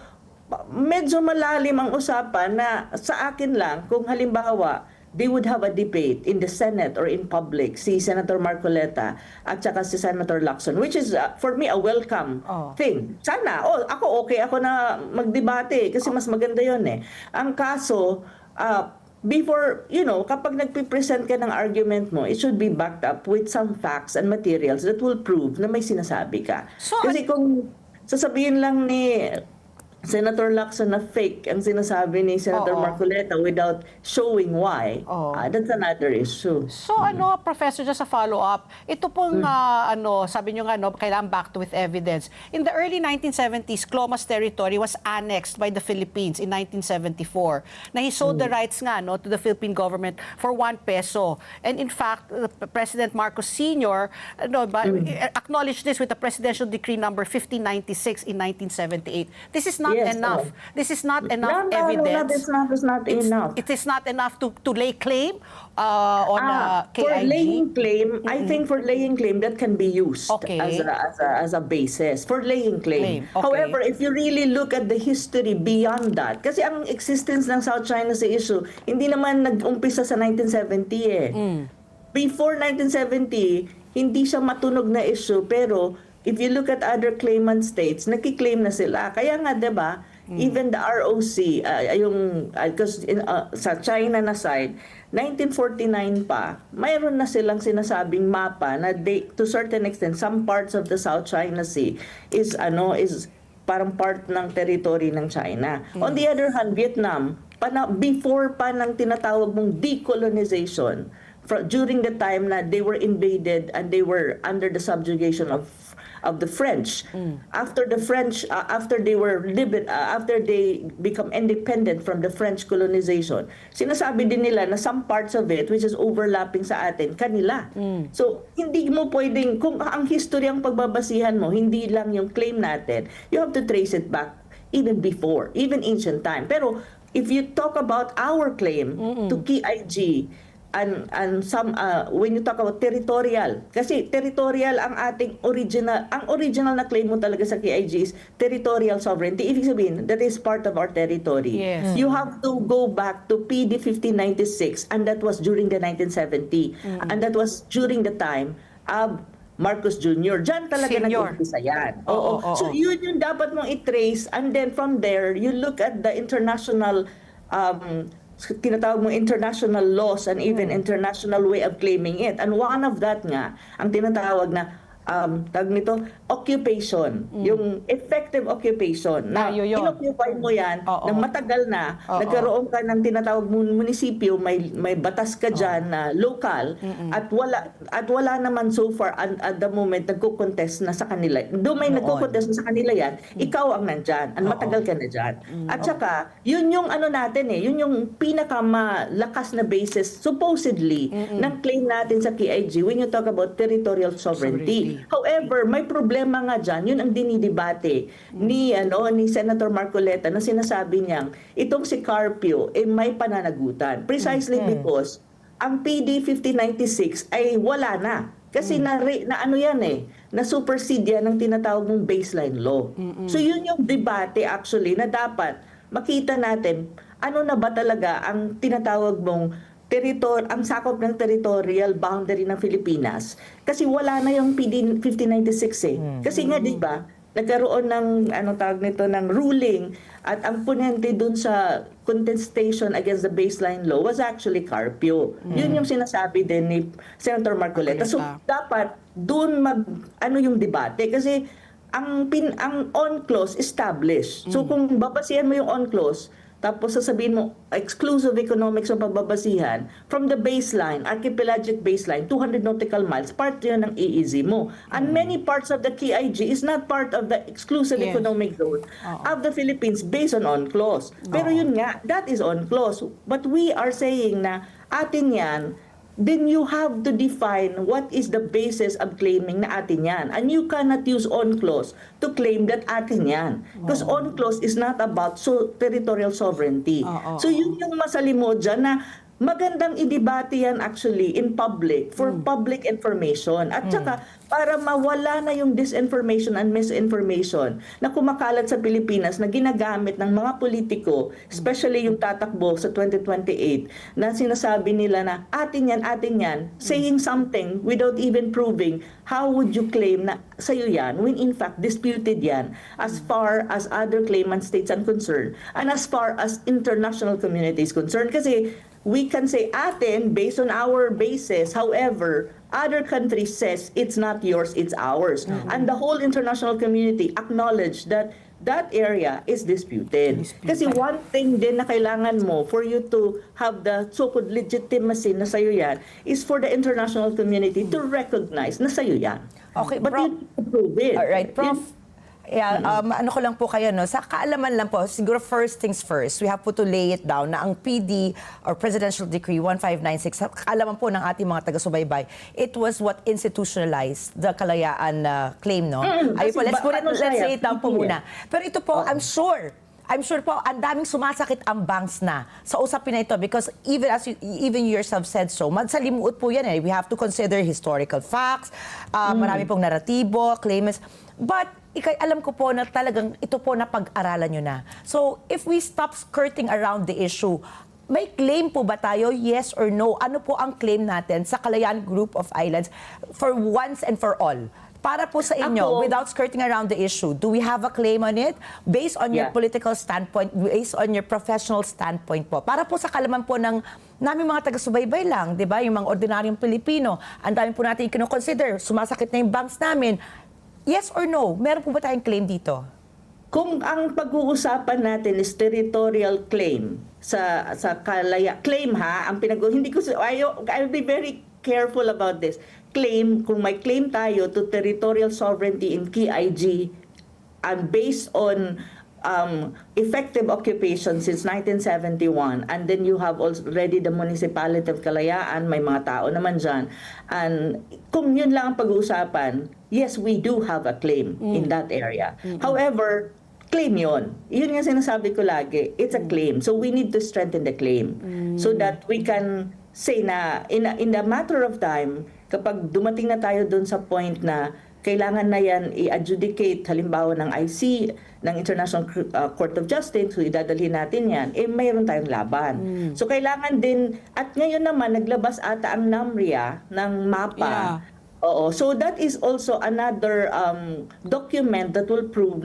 medyo malalim ang usapan na sa akin lang, kung halimbawa, they would have a debate in the Senate or in public, si Senator Marcoleta at saka si Senator Lacson, which is, for me, a welcome thing. Sana, ako na magdebate kasi mas maganda yun Ang kaso, before, kapag nagpipresent ka ng argument mo, it should be backed up with some facts and materials that will prove na may sinasabi ka. Kasi kung sasabihin lang ni Senator Lacson na fake ang sinasabi ni Senator Marcoleta without showing why, that's another issue. So Professor, just a follow-up, ito pong sabi nyo nga, kailangan backed with evidence. In the early 1970s, Clomas territory was annexed by the Philippines in 1974. Na he sold the rights nga to the Philippine government for 1 peso. And in fact, President Marcos Sr. Acknowledged this with the Presidential Decree number 1596 in 1978. This is not enough. This is not enough evidence. No, it's not enough. It is not enough to lay claim on KIG. For laying claim, I think for laying claim that can be used as a basis for laying claim. However, if you really look at the history beyond that, kasi ang existence ng South China Sea issue hindi naman nag-umpisa sa 1970 Before 1970, hindi siya matunog na issue, pero if you look at other claimant states, nakiklaim na sila. Kaya nga, diba, even the ROC, sa China na side, 1949 pa, mayroon na silang sinasabing mapa na to certain extent, some parts of the South China Sea is parang part ng territory ng China. On the other hand, Vietnam, before pa ng tinatawag mong decolonization, during the time na they were invaded and they were under the subjugation of the French. After the French, after they become independent from the French colonization, sinasabi din nila na some parts of it, which is overlapping sa atin, kanila. So, hindi mo pwedeng, kung ang history ang pagbabasihan mo, hindi lang yung claim natin, you have to trace it back even before, even ancient time. Pero, if you talk about our claim to KIG, and some when you talk about territorial, kasi territorial ang ating original na claim mo talaga sa KIG is territorial sovereignty. Ibig sabihin that is part of our territory. You have to go back to PD 1596, and that was during the 1970 and that was during the time Marcos Jr. Diyan talaga Senior. nag-umpisa yan. Oo, oo, So oo. yun yung dapat mong i-trace, and then from there, you look at the international tinatawag mong international laws and even international way of claiming it. And one of that nga, ang tinatawag na tawag nito, occupation. Yung effective occupation. Na Yun. inoccupy mo yan Oo. ng matagal na, Oo. nagkaroon ka ng tinatawag mong munisipyo, may batas ka dyan na local, at wala naman so far at the moment nagko-contest na sa kanila. Doon may nagko-contest na sa kanila yan, ikaw ang nandyan, at matagal ka na dyan. At saka, yun yung ano natin yun yung pinakamalakas na basis, supposedly, ng claim natin sa KIG when you talk about territorial sovereignty. However, may problema nga dyan, yun ang dinidebate ni Senator Marcoleta na sinasabi niyang itong si Carpio may pananagutan. Precisely because ang PD 5096 ay wala na. Kasi na ano yan na supersede yan ng tinatawag mong baseline law. So yun yung debate actually na dapat makita natin ano na ba talaga ang tinatawag mong ang sakop ng territorial boundary ng Pilipinas. Kasi wala na yung PD 5096 Kasi nga 'di ba, nagkaroon ng tawag nito ng ruling at ang ponente dun sa contestation against the baseline law was actually Carpio. Yun yung sinasabi din ni Senator Marcoleta. So dapat dun yung debate kasi ang on clause established. So kung babasihan mo yung on clause, tapos sasabihin mo, exclusive economics ang pagbabasihan, from the baseline, archipelagic baseline, 200 nautical miles, part yun ng EEZ mo. And many parts of the KIG is not part of the exclusive economic zone of the Philippines based on UNCLOS. Pero yun nga, that is UNCLOS. But we are saying na atin yan, then you have to define what is the basis of claiming na atin yan. And you cannot use UNCLOS to claim that atin yan. Because UNCLOS is not about territorial sovereignty. So yun yung masalimuot dyan na magandang i-debate yan actually in public for public information. At saka para mawala na yung disinformation and misinformation na kumakalat sa Pilipinas na ginagamit ng mga politiko, especially yung tatakbo sa 2028, na sinasabi nila na atin yan, saying something without even proving how would you claim na sa'yo yan when in fact disputed yan as far as other claimant states are concerned and as far as international community is concerned. Kasi we can say atin based on our basis. However, other countries says it's not yours, it's ours. And the whole international community acknowledge that that area is disputed. Kasi one thing din na kailangan mo for you to have the so-called legitimacy na sa'yo yan is for the international community to recognize na sa'yo yan. Okay, But Prof. you need to prove it. All right, Prof. Ano ko lang po kayo, sa kaalaman lang po, siguro first things first, we have to lay it down na ang PD or Presidential Decree 1596, sa kaalaman po ng ating mga taga-subaybay, it was what institutionalized the kalayaan claim, no? Ayun po, let's say it down po muna. Pero ito po, I'm sure po, ang daming sumasakit ang banks na sa usapin na ito because even you yourself said so, magsalimuot po yan We have to consider historical facts, marami pong naratibo, claims. But alam ko po na talagang ito po na pag-aralan nyo na. So, if we stop skirting around the issue, may claim po ba tayo, yes or no? Ano po ang claim natin sa Kalayaan Group of Islands for once and for all? Para po sa inyo, without skirting around the issue, do we have a claim on it? Based on your political standpoint, based on your professional standpoint po. Para po sa kalaman po ng namin mga taga-subaybay lang, di ba? Yung mga ordinaryong Pilipino, ang dami po natin kino-consider, sumasakit na yung banks namin. Yes or no? Meron po ba tayong claim dito? Kung ang pag-uusapan natin is territorial claim sa claim ang hindi ko I'll be very careful about this. Claim, kung may claim tayo to territorial sovereignty in KIG and based on effective occupation since 1971, and then you have already the municipality of Kalayaan, may mga tao naman dyan, and kung yun lang ang pag-uusapan, yes, we do have a claim in that area. However, claim yun. Yun nga sinasabi ko lagi, it's a claim. So we need to strengthen the claim so that we can say na in a matter of time, kapag dumating na tayo dun sa point na kailangan na yan i-adjudicate halimbawa ng IC, ng International Court of Justice, so idadalhin natin yan, mayroon tayong laban. So kailangan din, at ngayon naman naglabas ata ang NAMRIA ng mapa Oo. So that is also another document that will prove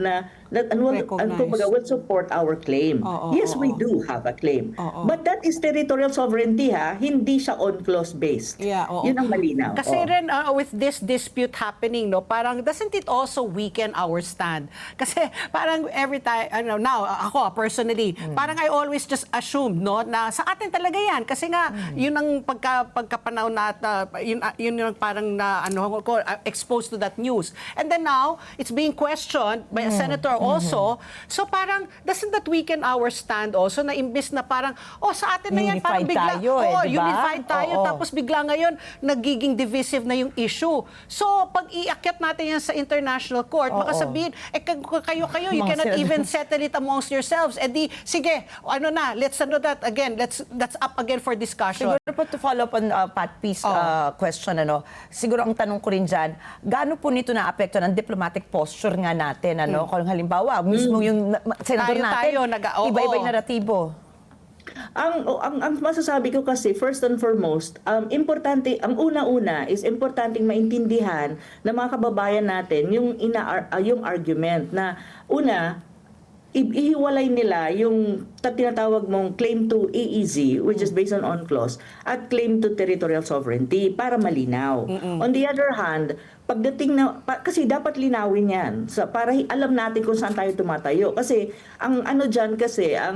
that will support our claim. Yes, we do have a claim. But that is territorial sovereignty, ha. Hindi siya on-clause based. Yun ang malinaw. Kasi rin with this dispute happening, no, parang doesn't it also weaken our stand? Kasi parang every time, now ako personally, parang I always just assume, no, na sa atin talaga yan. Kasi nga, yun ang pagkapanahon na, yun yung parang na, exposed to that news. And then now, it's being questioned by a senator also. So parang, doesn't that weaken our stand also, na imbis na parang, sa atin na yan, parang bigla, tayo, diba? Unified tayo, tapos bigla ngayon, nagiging divisive na yung issue. So, pag iakyat natin yan sa international court, baka sabihin, kayo, you cannot even settle it amongst yourselves. Eh di, sige, let's that again, that's up again for discussion. Siguro po to follow up on Pat P's question, siguro ang tanong ko rin dyan, gaano po nito na-apekto ng diplomatic posture nga natin, kung halimbawa, mismo yung senador natin, iba-iba yung naratibo. Ang masasabi ko kasi, first and foremost, importante, ang una-una is importanteng maintindihan ng mga kababayan natin yung argument na una, ihiwalay nila yung tinatawag mong claim to EEZ, which is based on clause, at claim to territorial sovereignty para malinaw. On the other hand, pagdating na, kasi dapat linawin yan para alam natin kung saan tayo tumatayo. Kasi ang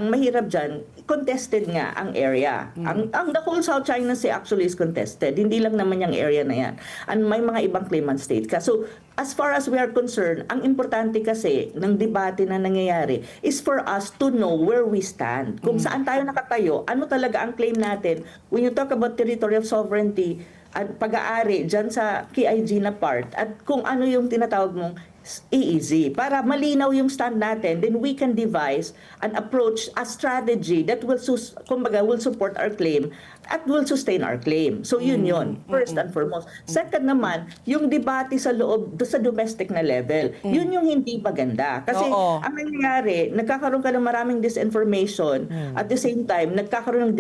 mahirap dyan, contested nga ang area. The whole South China Sea actually is contested. Hindi lang naman yung area na yan. And may mga ibang claimant state ka. So, as far as we are concerned, ang importante kasi ng debate na nangyayari is for us to know where we stand. Kung saan tayo nakatayo, ano talaga ang claim natin. When you talk about territorial sovereignty at pag-aari dyan sa KIG na part at kung ano yung tinatawag mong EEZ. Para malinaw yung stand natin, then we can devise an approach, a strategy that will support our claim at will sustain our claim. So yun, first and foremost. Second naman, yung debate sa loob, sa domestic na level, yun yung hindi maganda. Kasi ang nangyayari, nagkakaroon ka ng maraming disinformation, at the same time, nagkakaroon ng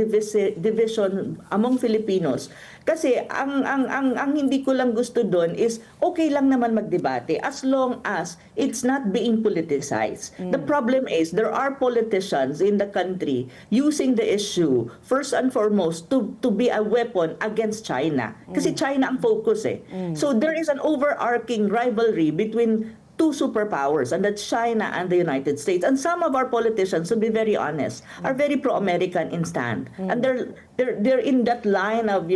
division among Filipinos. Kasi ang hindi ko lang gusto doon is okay lang naman magdebate as long as it's not being politicized. The problem is there are politicians in the country using the issue first and foremost to be a weapon against China. Kasi China ang focus eh. So there is an overarching rivalry between two superpowers, and that's China and the United States. And some of our politicians, to be very honest, are very pro-American in stand. And they're in that line of,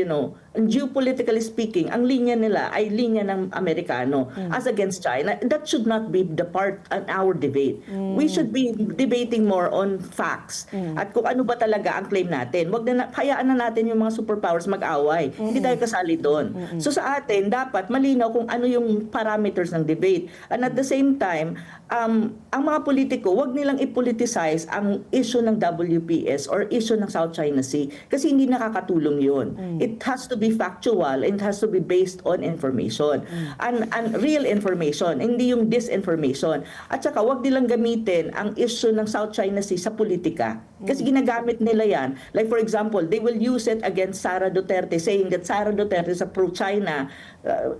geopolitically speaking, ang linya nila ay linya ng Amerikano as against China. That should not be the part of our debate. We should be debating more on facts at kung ano ba talaga ang claim natin. Hayaan na natin yung mga superpowers mag-away. Hindi tayo kasali doon. So sa atin, dapat malinaw kung ano yung parameters ng debate. And at the same time, ang mga politiko, wag nilang i-politicize ang issue ng WPS or issue ng South China Sea kasi hindi nakakatulong yun. It has to be factual and it has to be based on information. And real information, hindi yung disinformation. At saka wag nilang gamitin ang issue ng South China Sea sa politika. Kasi ginagamit nila yan. Like for example, they will use it against Sara Duterte, saying that Sara Duterte is a pro-China,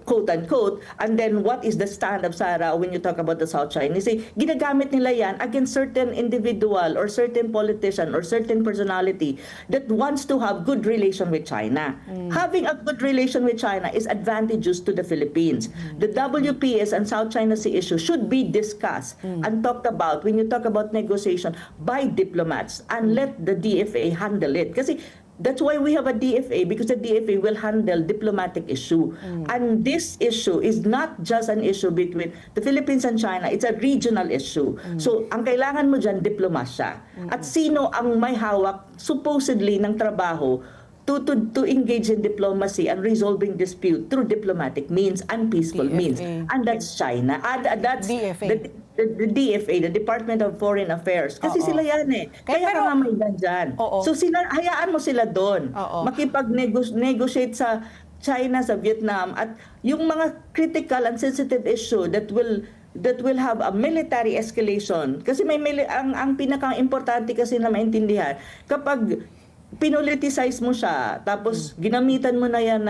quote-unquote, and then what is the stand of Sara when you talk about the South China Sea? Ginagamit nila yan against certain individual or certain politician or certain personality that wants to have good relation with China. Having a good relation with China is advantageous to the Philippines. The WPS and South China Sea issue should be discussed and talked about when you talk about negotiation by diplomats and let the DFA handle it. Kasi that's why we have a DFA, because the DFA will handle diplomatic issue. And this issue is not just an issue between the Philippines and China, it's a regional issue. So ang kailangan mo dyan, diplomasya. At sino ang may hawak supposedly ng trabaho to engage in diplomacy and resolving dispute through diplomatic means and peaceful means. And that's China. And that's DFA. The DFA, the Department of Foreign Affairs. Kasi sila yan eh. Kaya ka nga may dyan. So hayaan mo sila doon. Makipag-negotiate sa China, sa Vietnam, at yung mga critical and sensitive issue that will have a military escalation. Kasi ang pinaka-importante kasi na maintindihan, kapag pinoloticize mo siya, tapos ginamitan mo na yan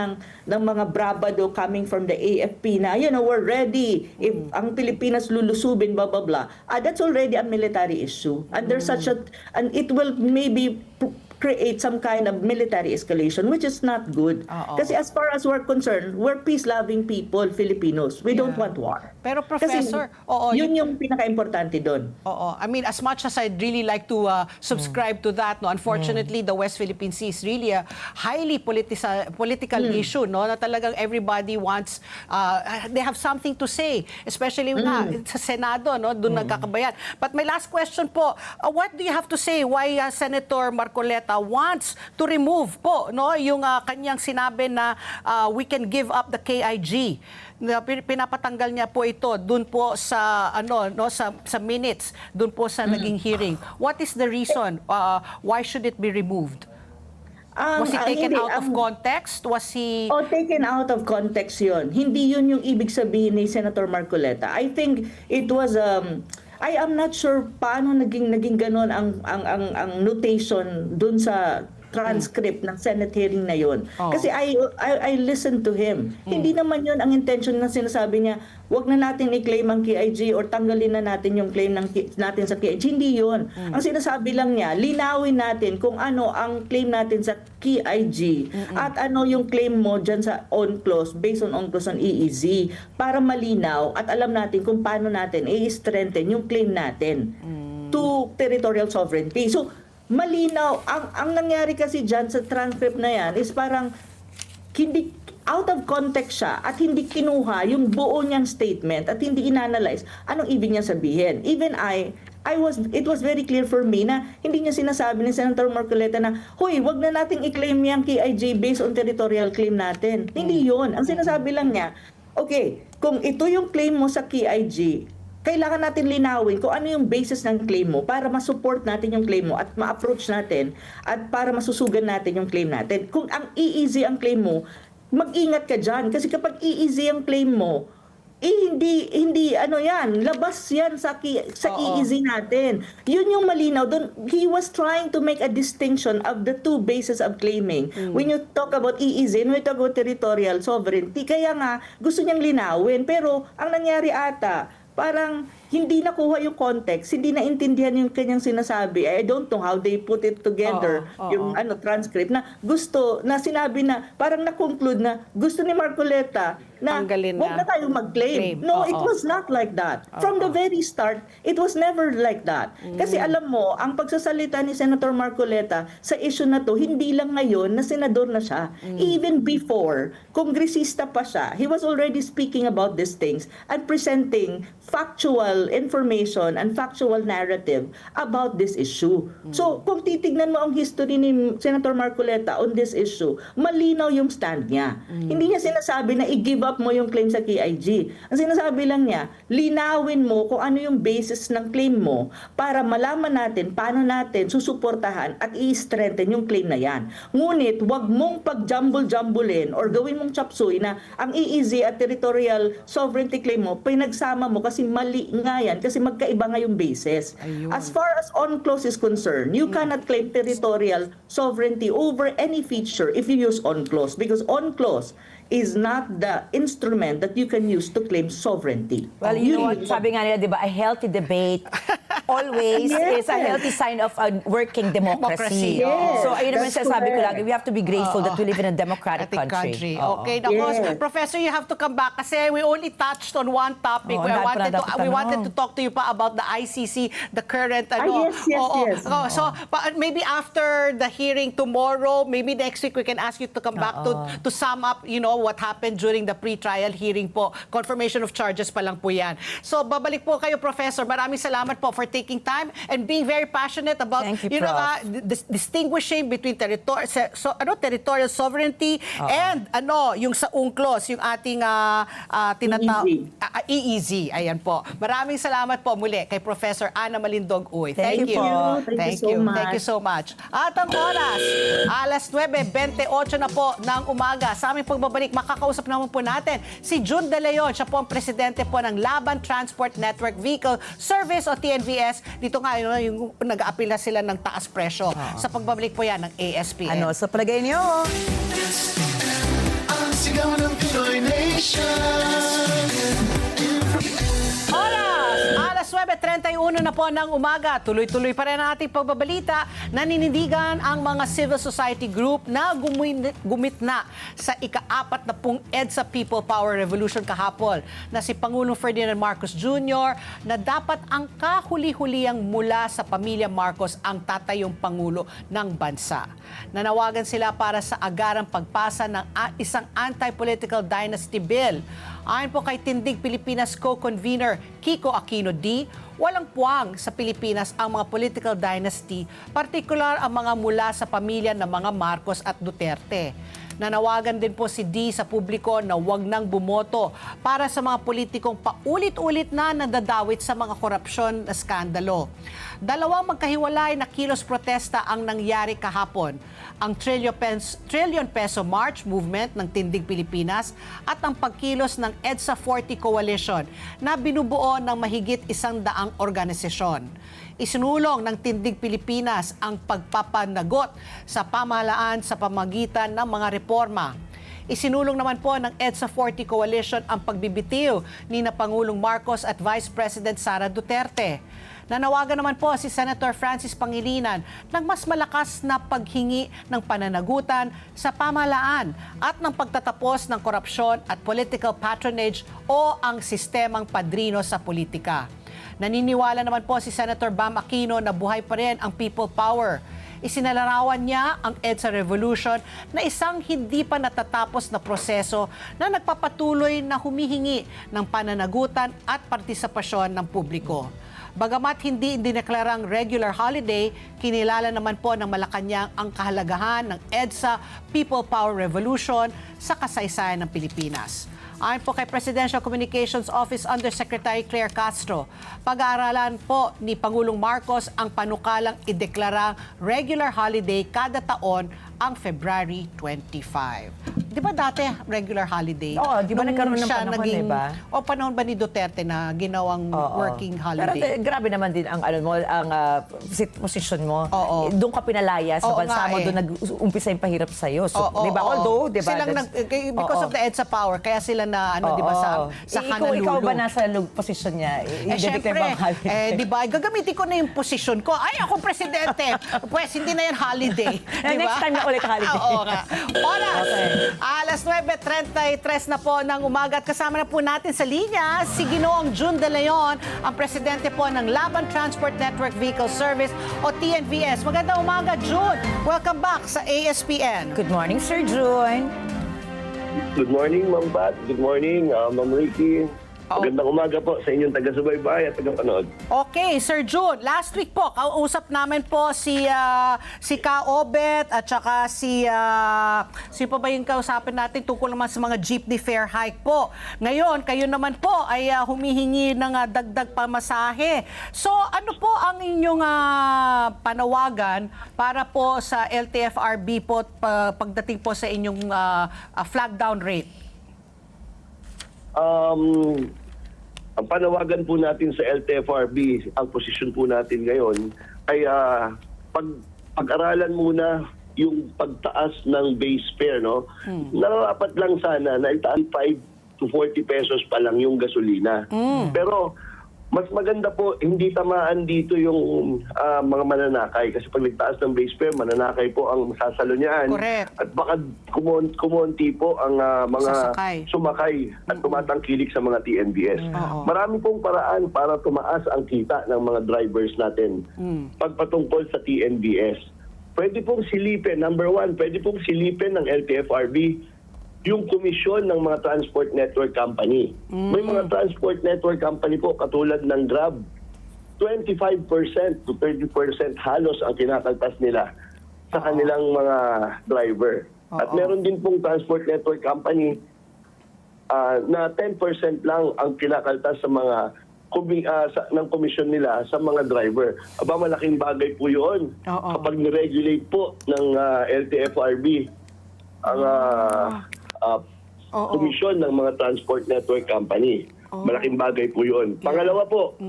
ng mga bravado coming from the AFP na, we're ready. If ang Pilipinas lulusubin, blah, blah, blah. That's already a military issue. And there's and it will maybe create some kind of military escalation, which is not good. Kasi as far as we're concerned, we're peace-loving people, Filipinos. We don't want war. Pero Professor, Kasi yun yung pinaka-importante doon. I mean, as much as I'd really like to subscribe to that, no, unfortunately, the West Philippine Sea is really a highly political issue, no, na talagang everybody wants, they have something to say, especially sa Senado, no, doon nagkakabayan. But my last question po, what do you have to say why Senator Marcoleta wants to remove po, no, yung kanyang sinabi na we can give up the KIG? Pinapatanggal niya po ito doon po sa sa minutes doon po sa naging hearing. What is the reason why should it be removed? Was he taken out of context? Was he taken out of context 'yon. Hindi 'yun yung ibig sabihin ni Senator Marcoleta. I think it was I am not sure paano naging ganoon ang notation doon sa transcript ng Senate hearing na yon. Kasi I listened to him. Hindi naman yon ang intention na sinasabi niya, wag na natin i-claim ang KIG or tanggalin na natin yung claim natin sa KIG. Hindi yon. Ang sinasabi lang niya, linawin natin kung ano ang claim natin sa KIG at ano yung claim mo dyan sa on-clause, based on on-clause on EEZ, para malinaw at alam natin kung paano natin i-strengthen yung claim natin to territorial sovereignty. So, malinaw. Ang nangyari kasi dyan sa transcript na yan is parang hindi out of context siya at hindi kinuha yung buo niyang statement at hindi inanalyze anong ibig niya sabihin. Even it was very clear for me na hindi niya sinasabi ni Senator Marcoleta na, hoy, wag na nating i-claim yung KIG based on territorial claim natin. Hindi yun. Ang sinasabi lang niya, okay, kung ito yung claim mo sa KIG, kailangan natin linawin kung ano yung basis ng claim mo para ma-support natin yung claim mo at ma-approach natin at para masusugan natin yung claim natin. Kung ang EEZ ang claim mo, mag-ingat ka dyan. Kasi kapag EEZ ang claim mo, hindi yan, labas yan sa EEZ natin. Yun yung malinaw. He was trying to make a distinction of the two bases of claiming. When you talk about EEZ, when you talk about territorial sovereignty, kaya nga gusto niyang linawin. Pero ang nangyari ata, parang hindi nakuha yung context, hindi naintindihan yung kanyang sinasabi. I don't know how they put it together, yung transcript, na gusto, na sinabi na, parang na-conclude na gusto ni Marcoleta na huwag na tayong mag-claim. No, it was not like that. From the very start, it was never like that. Kasi alam mo, ang pagsasalita ni Senator Marcoleta sa issue na to, hindi lang ngayon na senador na siya. Even before, kongresista pa siya, he was already speaking about these things and presenting factual information and factual narrative about this issue. So, kung titignan mo ang history ni Senator Marcoleta on this issue, malinaw yung stand niya. Hindi niya sinasabi na i-give up mo yung claim sa KIG. Ang sinasabi lang niya, linawin mo kung ano yung basis ng claim mo para malaman natin paano natin susuportahan at i-strengthen yung claim na yan. Ngunit, wag mong pag-jumble-jumblein or gawin mong chapsuy na ang EEZ at territorial sovereignty claim mo, pinagsama mo kasi mali nga yan, kasi magkaiba nga yung basis. As far as on-clause is concerned, you cannot claim territorial sovereignty over any feature if you use on-clause, because on-clause is not the instrument that you can use to claim sovereignty. Well, you know what, sabi nga nila, di ba, a healthy debate always is a healthy sign of a working democracy. Yes. So, ayun naman That's sabi ko correct. lagi, we have to be grateful that we live in a democratic country. Okay, Professor, you have to come back kasi we only touched on one topic. Oo, We wanted to talk to you pa about the ICC, the current yes. So, maybe after the hearing tomorrow, maybe next week we can ask you to come back to sum up, what happened during the pre-trial hearing po. Confirmation of charges pa lang po yan. So, babalik po kayo, Professor. Maraming salamat po for taking time and being very passionate about, distinguishing between territorial sovereignty and yung sa UNCLOS, yung ating EEZ. Ayan po. Maraming salamat po muli kay Professor Ana Malindog Uy. Thank you po. Thank you so much. Thank you so much. At ang oras, alas 9:28 na po ng umaga. Sa aming pagbabalik, makakausap naman po natin si June De Leon. Siya po ang presidente po ng Laban Transport Network Vehicle Service o TNVS Yes, dito nga yung nag-aapila sila ng taas presyo. Sa pagbabalik po yan ng ASPN. Ano sa palagay niyo? Ang sigaw ng Pinoy Nation. Alas 9:31 na po ng umaga. Tuloy-tuloy pa rin ang ating pagbabalita. Naninindigan ang mga civil society group na gumitna sa ika-4 na pong EDSA People Power Revolution kahapon na si Pangulong Ferdinand Marcos Jr. na dapat ang kahuli-huliang mula sa pamilya Marcos ang tatayong Pangulo ng bansa. Nanawagan sila para sa agarang pagpasa ng isang anti-political dynasty bill. Ayon po kay Tindig Pilipinas co-convener Kiko Aquino D., walang puwang sa Pilipinas ang mga political dynasty, partikular ang mga mula sa pamilya ng mga Marcos at Duterte. Nanawagan din po si D sa publiko na huwag nang bumoto para sa mga politikong paulit-ulit na nadadawit sa mga korupsyon na skandalo. Dalawang magkahiwalay na kilos protesta ang nangyari kahapon. Ang Trillion Peso March Movement ng Tindig Pilipinas at ang pagkilos ng EDSA 40 Coalition na binubuo ng mahigit 100 organisasyon. Isinulong ng Tindig Pilipinas ang pagpapanagot sa pamahalaan sa pamagitan ng mga reforma. Isinulong naman po ng EDSA 40 Coalition ang pagbibitiw ni na Pangulong Marcos at Vice President Sara Duterte. Nanawagan naman po si Senator Francis Pangilinan ng mas malakas na paghingi ng pananagutan sa pamahalaan at ng pagtatapos ng korupsyon at political patronage o ang sistemang padrino sa politika. Naniniwala naman po si Senator Bam Aquino na buhay pa rin ang people power. Isinalarawan niya ang EDSA Revolution na isang hindi pa natatapos na proseso na nagpapatuloy na humihingi ng pananagutan at partisipasyon ng publiko. Bagamat hindi dineklarang regular holiday, kinilala naman po ng Malacanang ang kahalagahan ng EDSA People Power Revolution sa kasaysayan ng Pilipinas. Ayon po kay Presidential Communications Office Undersecretary Claire Castro, pag-aaralan po ni Pangulong Marcos ang panukalang ideklara regular holiday kada taon ang February 25. Di ba dati regular holiday? Oo, di ba Nung nagkaroon ng siya panahon, naging, di ba? O panahon ba ni Duterte na ginawang working Pero holiday? grabe naman din ang posisyon mo. Oo. Doon ka pinalaya sa Oo bansa nga mo, eh. doon nag-umpisa yung pahirap sa'yo. So, Oo, di ba? oo. Although, di ba? Silang because of the EDSA power, kaya sila na, di ba, sa Honolulu. Ikaw ba nasa posisyon niya? Syempre, di ba, gagamitin ko na yung posisyon ko. Ay, ako presidente. Pwes, hindi na yan holiday. Di ba? Next time na ulit holiday. Oo nga. Oras, alas 9:33 na po ng umaga at kasama na po natin sa linya si Ginoong June De Leon, ang presidente po ng Laban Transport Network Vehicle Service o TNVS. Magandang umaga, June. Welcome back sa ASPN. Good morning, Sir June. Good morning, Ma'am Pat. Good morning, Ma'am Ricky. Magandang umaga po sa inyong taga-subaybay at taga-panood. Okay, Sir Jude, last week po, kausap namin po si Ka Obet at saka si pa ba yung kausapin natin tungkol naman sa mga jeepney fare hike po. Ngayon, kayo naman po ay humihingi ng dagdag pamasahe. So, ano po ang inyong panawagan para po sa LTFRB po pagdating po sa inyong flag down rate? Ang panawagan po natin sa LTFRB, ang posisyon po natin ngayon ay pag-aralan muna yung pagtaas ng base fare, no? Nararapat lang sana na itaan 5 to 40 pesos pa lang yung gasolina. Pero mas maganda po, hindi tamaan dito yung mga mananakay. Kasi pag nagtaas ng base fare, mananakay po ang masasalo niyan. Correct. At baka kumonti po ang mga sumakay at tumatangkilik sa mga TNVS. Marami pong paraan para tumaas ang kita ng mga drivers natin. Pagpatungkol sa TNVS. Pwede pong silipin, number one, pwede pong silipin ng LTFRB yung komisyon ng mga transport network company. May mga transport network company po katulad ng Grab, 25% to 30% halos ang kinakaltas nila sa kanilang mga driver. At meron din pong transport network company na 10% lang ang kinakaltas sa mga ng komisyon nila sa mga driver. Aba, malaking bagay po yun. Kapag niregulate po ng LTFRB ang komisyon ng mga transport network company. Malaking bagay po yun. Pangalawa po,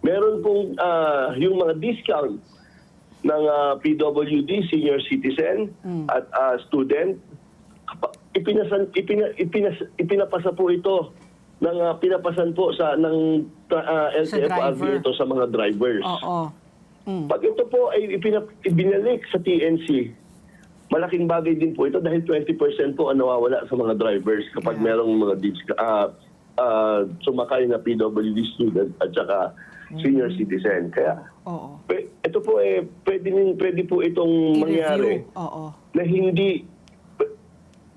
meron pong yung mga discount ng PWD, senior citizen at student. Ipinapasa po ito pinapasan po ng LTFRB ito sa mga drivers. Oo. Pag ito po ay ibinalik sa TNC, malaking bagay din po ito dahil 20% po ang nawawala sa mga drivers kapag merong mga sumakay na PWD student at saka senior citizen. Kaya ito po pwede po itong mangyari na hindi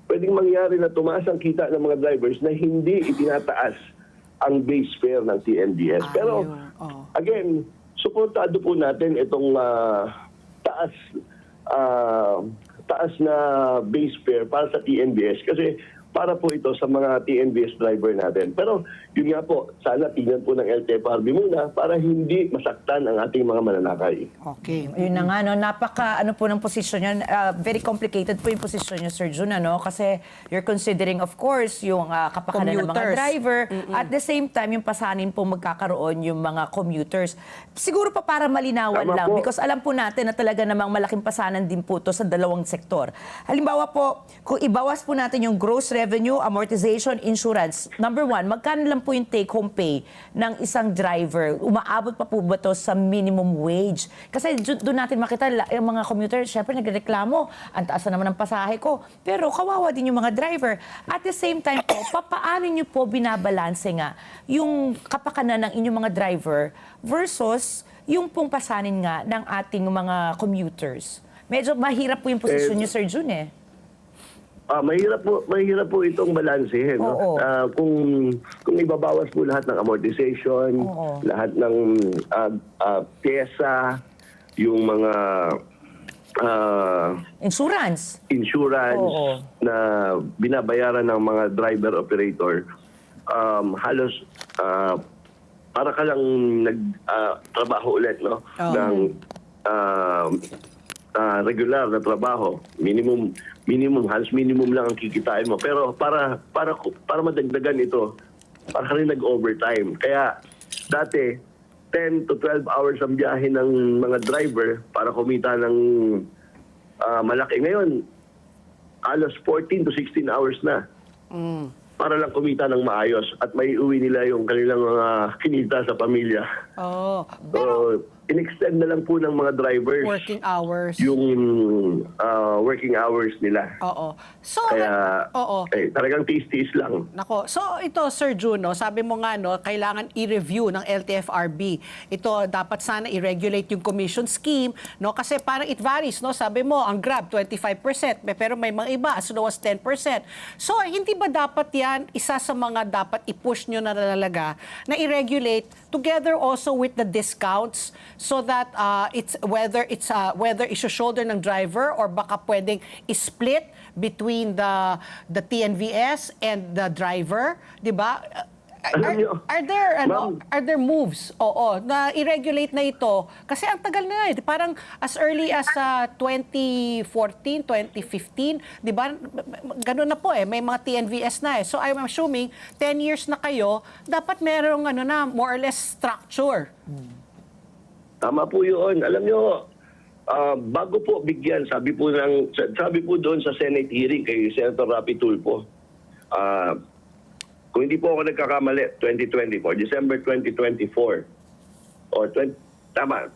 pwedeng mangyari na tumaas ang kita ng mga drivers na hindi itinataas ang base fare ng TNBS. Pero again, suportado po natin itong taas na base fare para sa TNBS kasi para po ito sa mga TNBS driver natin. Pero yun nga po, sana tingnan po ng LTFRB muna para hindi masaktan ang ating mga mananakay. Okay. Yun na nga, no? Napaka, po ng posisyon yan. Very complicated po yung posisyon niyo, Sir Jun, ano? Kasi you're considering, of course, yung kapakanan ng mga driver. At the same time, yung pasanin po magkakaroon yung mga commuters. Siguro pa para malinawan Tama lang, po. because alam po natin na talaga namang malaking pasanan din po to sa dalawang sektor. Halimbawa po, kung ibawas po natin yung gross revenue, amortization, insurance, number one, magkano lang po yung take-home pay ng isang driver? Umaabot pa po ba to sa minimum wage? Kasi doon natin makita, yung mga commuter, syempre nagreklamo, ang taas na naman ng pasahe ko. Pero kawawa din yung mga driver. At the same time po, paano nyo po binabalanse nga yung kapakanan ng inyong mga driver versus yung pong pasanin nga ng ating mga commuters? Medyo mahirap po yung posisyon nyo, Sir Jun, eh. Mahirap po itong balansehin. No? Kung ibabawas po lahat ng amortization, lahat ng pyesa, yung mga insurance na binabayaran ng mga driver operator, halos para ka lang nagtrabaho ulit, no? Ng regular na trabaho, halos minimum lang ang kikitain mo. Pero para madagdagan ito, para rin nag-overtime. Kaya dati 10 to 12 hours ang biyahe ng mga driver para kumita ng malaki. Ngayon, halos 14 to 16 hours na. Para lang kumita ng maayos at may uwi nila yung kanilang mga kinita sa pamilya. So, in-extend na lang po ng mga drivers Working hours. yung working hours nila. So, Kaya talagang tiis-tiis lang. Nako. So ito, Sir Juno, sabi mo nga, no, kailangan i-review ng LTFRB. Ito, dapat sana i-regulate yung commission scheme, no? Kasi parang it varies, no? Sabi mo, ang Grab, 25%, pero may mga iba, as low as 10%. So, hindi ba dapat yan, isa sa mga dapat i-push nyo na talaga, na i-regulate together also with the discounts so that it's whether i-shoulder ng driver or baka pwedeng i-split between the TNVS and the driver, 'di ba? Are there moves na i-regulate na ito? Kasi ang tagal na parang as early as 2014, 2015, 'di ba? Ganun na po may mga TNVS na So I'm assuming 10 years na kayo, dapat merong na more or less structure. Tama po 'yun. Alam nyo, bago po bigyan, sabi po doon sa Senate hearing kay Senator Rapi Tulfo, kung hindi po ako nagkakamali, 2024, December 2024,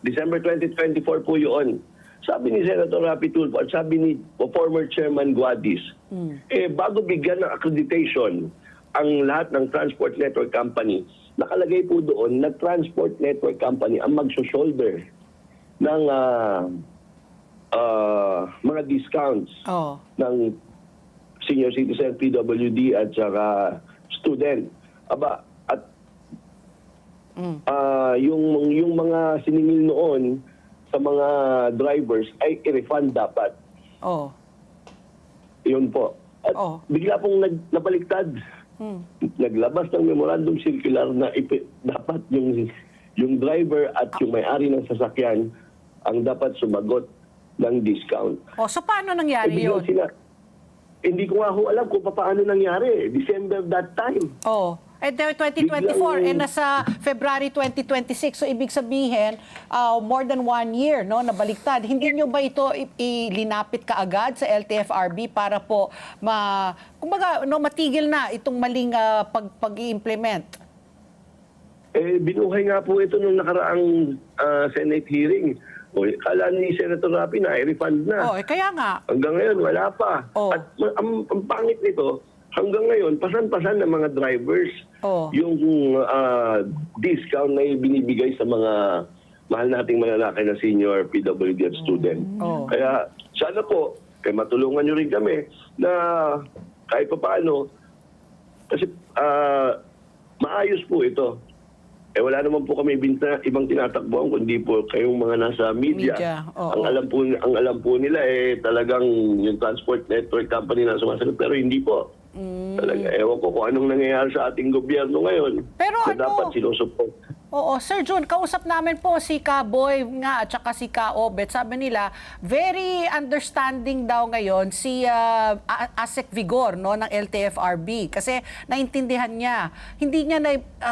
December 2024 po yun. Sabi ni Senator Rapi Tulfo at sabi ni former Chairman Guadis, bago bigyan ng accreditation ang lahat ng transport network company, nakalagay po doon na transport network company ang magso-shoulder ng mga discounts ng senior citizen, PWD at saka student. At yung mga siningil noon sa mga drivers ay i-refund dapat. Yun po. At bigla pong nabaliktad. Naglabas ng memorandum circular na dapat yung driver at yung may-ari ng sasakyan ang dapat sumagot ng discount. So paano nangyari yun? Hindi ko nga alam kung paano nangyari. December that time. Eh, 2024, nasa February 2026. So, ibig sabihin, more than 1 year, no, nabaliktad. Hindi nyo ba ito ilinapit kaagad sa LTFRB para po, kumbaga, no, matigil na itong maling pag-i-implement? Binuhay nga po ito nung nakaraang Senate hearing. Kala ni Senator Rapi na i-refund na. Kaya nga. Hanggang ngayon, wala pa. At ang pangit nito, hanggang ngayon, pasan-pasan ng mga drivers yung discount na binibigay sa mga mahal nating mananakay na senior PWD at student. Kaya sana po, matulungan nyo rin kami na kahit pa paano, kasi maayos po ito. Wala naman po kami ibang tinatakbuhan kundi po kayong mga nasa media. Ang alam po nila talagang yung transport network company na sumasagot, pero hindi po. Talaga, ewan ko kung anong nangyayari sa ating gobyerno ngayon. Pero dapat sinusuport. Oo, Sir Jun, kausap namin po si Ka-Boy nga at saka si Ka-Obet. Sabi nila, very understanding daw ngayon si ASEC Vigor, no, ng LTFRB. Kasi naintindihan niya. Hindi niya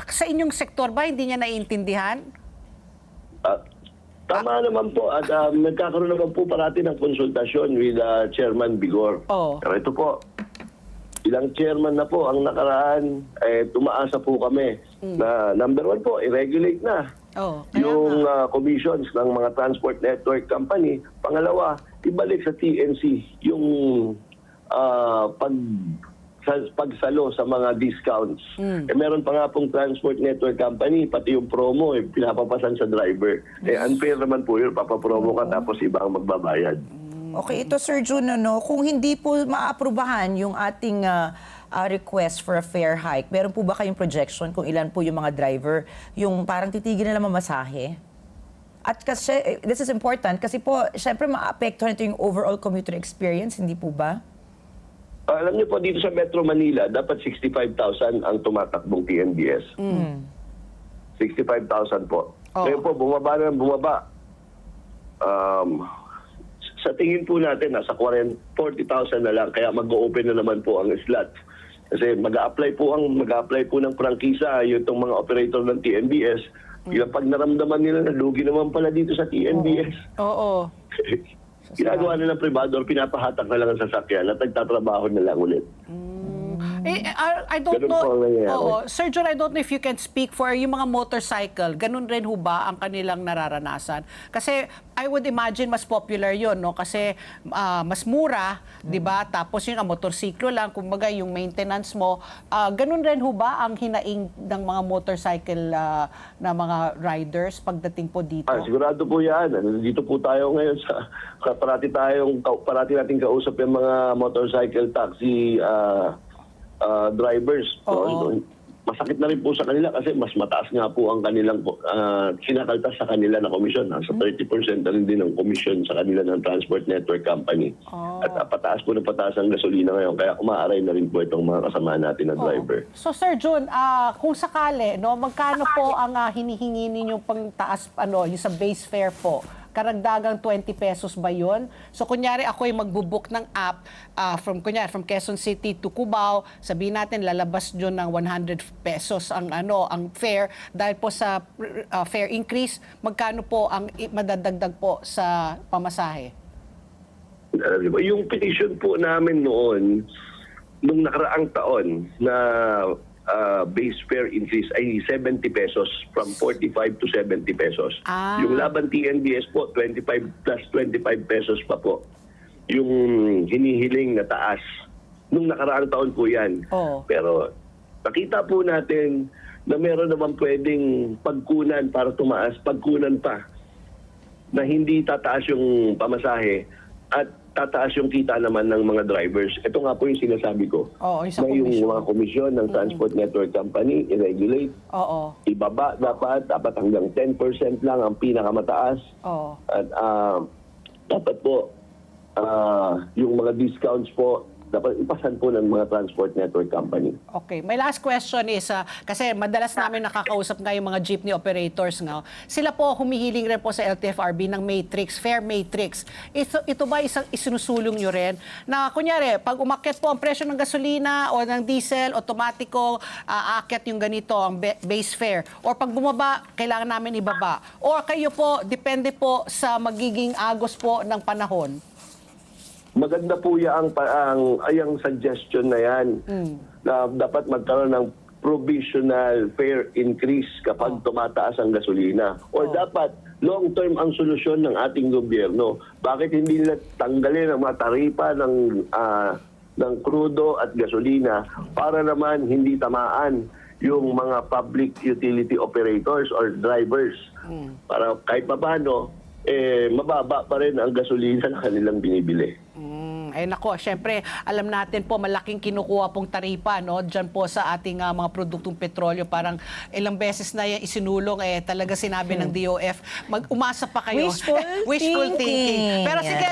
sa inyong sektor ba, hindi niya naiintindihan? Tama naman po. At nagkakaroon naman po parati ng konsultasyon with Chairman Vigor. Pero ito po, ilang chairman na po ang nakaraan, tumaasa po kami na number 1 po, i-regulate na yung commissions ng mga transport network company. Pangalawa, ibalik sa TNC yung pagsalo sa mga discounts. Meron pa nga pong transport network company, pati yung promo, pinapapasan sa driver. Unfair naman po yun, papapromo ka tapos iba ang magbabayad. Okay, ito Sir Jun, kung hindi po maaprubahan yung ating request for a fare hike, meron po ba kayong projection kung ilan po yung mga driver yung parang titigil nila mamasahe? At kasi, this is important, kasi po, syempre maapektuhan ito yung overall commuter experience, hindi po ba? Alam niyo po, dito sa Metro Manila, dapat 65,000 ang tumatakbong TNBS. 65,000 po. Ngayon po, bumaba na bumaba. Sa tingin po natin, nasa 40,000 na lang, kaya mag-open na naman po ang slot. Kasi mag-a-apply po ng prangkisa yung mga operator ng TNBS. Pag naramdaman nila na lugi naman pala dito sa TNBS. Ginagawa na ng pribador, pinapahatak na lang ang sasakyan at nagtatrabaho na lang ulit. I don't know. Sir John, I don't know if you can speak for yung mga motorcycle. Ganun rin ho ba ang kanilang nararanasan? Kasi I would imagine mas popular yun, no? Kasi mas mura, di ba? Tapos yung motorsiklo lang, kumbaga yung maintenance mo. Ganun rin ho ba ang hinaing ng mga motorcycle na mga riders pagdating po dito? Sigurado po yan. Dito po tayo ngayon parati nating kausap yung mga motorcycle taxi drivers. Masakit na rin po sa kanila kasi mas mataas nga po ang kanilang sinakaltas sa kanila na komisyon. Sa 30% na rin din ang komisyon sa kanila ng transport network company. At pataas po ng pataas ang gasolina ngayon. Kaya umaaray na rin po itong mga kasama natin na driver. So Sir Jun, kung sakali, no, magkano po ang hinihingi ninyong pangtaas, yung sa base fare po? Karagdagang 20 pesos ba yun? So kunyari ako ay magbubook ng app from Quezon City to Cubao, sabihin natin lalabas dyan ng 100 pesos ang fare dahil po sa fare increase, magkano po ang madadagdag po sa pamasahe? Yung petition po namin noon nung nakaraang taon na base fare increase ay 70 pesos from 45 to 70 pesos. Yung laban TNBS po, 25 plus 25 pesos pa po. Yung hinihiling na taas. Nung nakaraang taon po yan. Pero nakita po natin na meron naman pwedeng pagkunan para tumaas, pagkunan pa na hindi tataas yung pamasahe at tataas yung kita naman ng mga drivers. Ito nga po yung sinasabi ko. Na yung mga komisyon ng Transport Network Company, i-regulate. Ibaba dapat hanggang 10% lang ang pinakamataas. At dapat po, yung mga discounts po, dapat ipasan po ng mga transport network company. Okay. My last question is, kasi madalas namin nakakausap nga yung mga jeepney operators nga, sila po humihiling rin po sa LTFRB ng matrix, fare matrix. Ito ba isang isinusulong nyo rin? Na kunyari, pag umakyat po ang presyo ng gasolina o ng diesel, automatiko, aakyat yung ganito, ang base fare. Or pag bumaba, kailangan namin ibaba. Or kayo po, depende po sa magiging agos po ng panahon. Maganda po yung ayang suggestion na yan na dapat magkaroon ng provisional fare increase kapag tumataas ang gasolina. Or dapat long-term ang solusyon ng ating gobyerno. Bakit hindi nila tanggalin ang mga taripa ng krudo at gasolina para naman hindi tamaan yung mga public utility operators or drivers. Para kahit paano, mababa pa rin ang gasolina na kanilang binibili. Ay nako, syempre, alam natin po, malaking kinukuha pong taripa, no? Diyan po sa ating mga produktong petrolyo. Parang ilang beses na yan isinulong, talaga sinabi ng DOF, umasa pa kayo. Wishful thinking. Pero sige,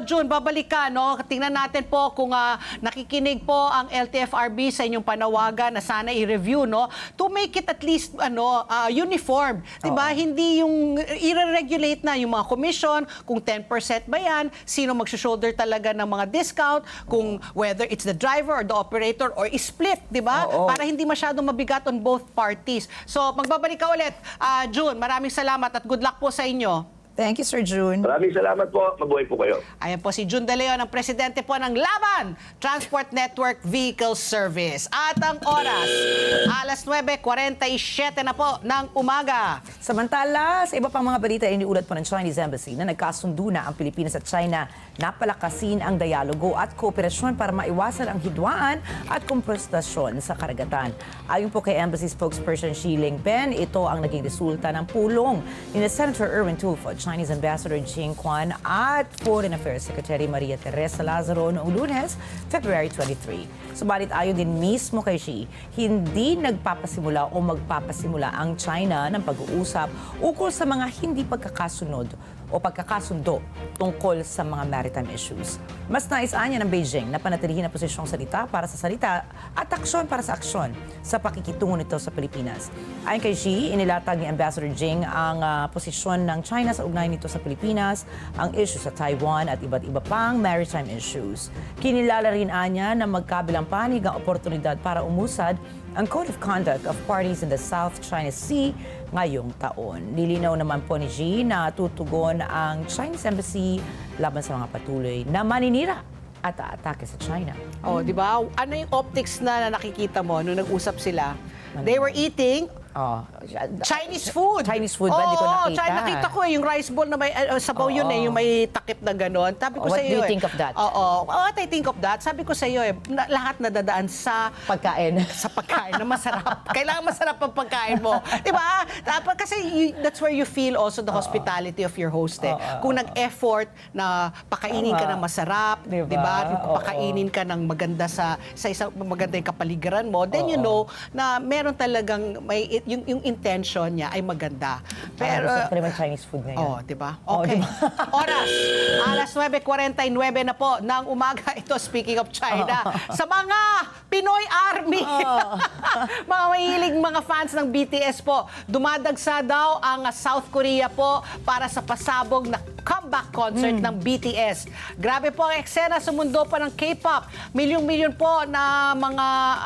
June, babalik ka, no? Tingnan natin po kung nakikinig po ang LTFRB sa inyong panawagan na sana i-review, no? To make it at least, uniform. Diba? Hindi yung, i-regulate na yung mga commission, kung 10% ba yan, sino mag-shoulder talaga ng mga discount, kung whether it's the driver or the operator or split, di ba? Para hindi masyadong mabigat on both parties. So, magbabalik ka ulit. June, maraming salamat at good luck po sa inyo. Thank you, Sir June. Maraming salamat po. Mabuhay po kayo. Ayan po si June De Leon, ang presidente po ng Laban Transport Network Vehicle Service. At ang oras, alas 9:47 na po ng umaga. Samantala, sa iba pang mga balita, iniulat po ng Chinese Embassy na nagkasundo na ang Pilipinas at China na palakasin ang dialogo at kooperasyon para maiwasan ang hidwaan at komprestasyon sa karagatan. Ayon po kay Embassy spokesperson Xi Lingpen, ito ang naging resulta ng pulong ni Senator Erwin Tulfo, Chinese Ambassador Jing Quan at Foreign Affairs Secretary Maria Teresa Lazaro noong Lunes, February 23. Subalit ayon din mismo kay Xi, hindi nagpapasimula o magpapasimula ang China ng pag-uusap ukol sa mga hindi pagkakasunod o pagkakasundo tungkol sa mga maritime issues. Mas nais-anya ng Beijing na panatilihin ang posisyong salita para sa salita at aksyon para sa aksyon sa pakikitungo nito sa Pilipinas. Ayon kay Xi, inilatag ni Ambassador Jing ang posisyon ng China sa ugnayan nito sa Pilipinas, ang issue sa Taiwan at iba't iba pang maritime issues. Kinilala rin anya na magkabilang panig ang oportunidad para umusad ang Code of Conduct of Parties in the South China Sea ngayong taon. Nilinaw naman po ni Xi na tutugon ang Chinese Embassy laban sa mga patuloy na maninira at aatake sa China. Di ba? Ano yung optics na nakikita mo nung nag-usap sila? They were eating Chinese food. Chinese food ba? Hindi ko nakita. Nakita ko yung rice bowl na may sabaw yun yung may takip na gano'n. Sabi ko What sa iyo do you think of that? What I think of that? Sabi ko sa iyo lahat nadadaan sa Pagkain. Sa pagkain na masarap. Kailangan masarap ang pagkain mo. Di ba? Kasi that's where you feel also the hospitality of your host. Kung nag-effort na pakainin ka ng masarap, di ba? Pakainin ka ng maganda sa isang maganda yung kapaligiran mo, then you know na meron talagang may yung intention niya ay maganda. Pero gusto ko naman Chinese food ngayon. di ba? Okay. Oras, alas 9:49 na po ng umaga. Ito, speaking of China, sa mga Pinoy Army, mga mahilig mga fans ng BTS po, dumadagsa daw ang South Korea po para sa pasabog na comeback concert ng BTS. Grabe po ang eksena sa mundo pa ng K-pop. Milyong-milyon po na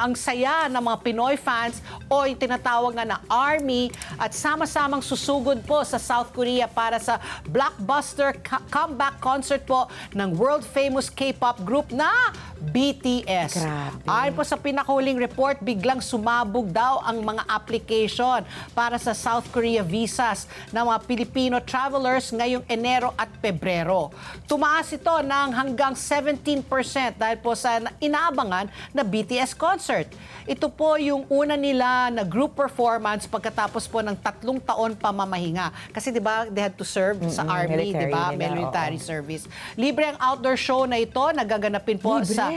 ang saya ng mga Pinoy fans o yung tinatawag nga na ARMY at sama-samang susugod po sa South Korea para sa blockbuster comeback concert po ng world-famous K-pop group na BTS. Grabe. Ayon po sa pinakahuling report, biglang sumabog daw ang mga application para sa South Korea visas ng mga Pilipino travelers ngayong Enero at Pebrero. Tumaas ito ng hanggang 17% dahil po sa inaabangan na BTS concert. Ito po yung una nila na group performance pagkatapos po ng 3 taon pamamahinga. Kasi 'di ba, they had to serve sa army, 'di ba? Military service. Libre ang outdoor show na ito, nagaganapin po sa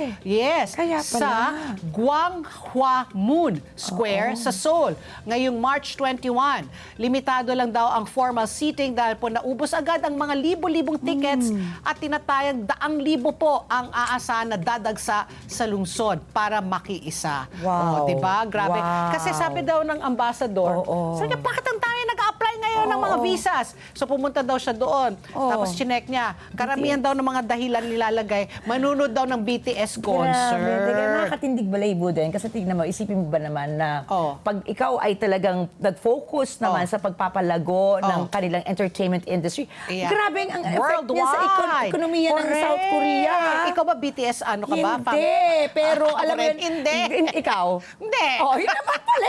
sa Gwanghwamun Square sa Seoul ngayong March 21. Limitado lang daw ang formal seating dahil po naubos agad ang mga libo-libong tickets at tinatayang 100,000 po ang aasahan na dadagsa sa lungsod para makiisa. Wow. Diba? Grabe. Wow. Kasi sabi daw ng ambassador, sabi niya, bakit ang dami nag-a-apply ngayon ng mga visas? So pumunta daw siya doon. Tapos chinek niya. Karamihan daw ng mga dahilan nilalagay, manunod daw ng BTS concert. Grabe, nakakatindig balahibo din. Kasi tignan mo, isipin mo ba naman na pag ikaw ay talagang nag-focus naman sa pagpapalago ng kanilang entertainment industry, grabe ang effect niya sa ekonomiya ng South Korea. Ikaw ba BTS ano ka ba? Hindi, pero alam mo yun, Hindi. Ikaw? Hindi. Yun naman pala.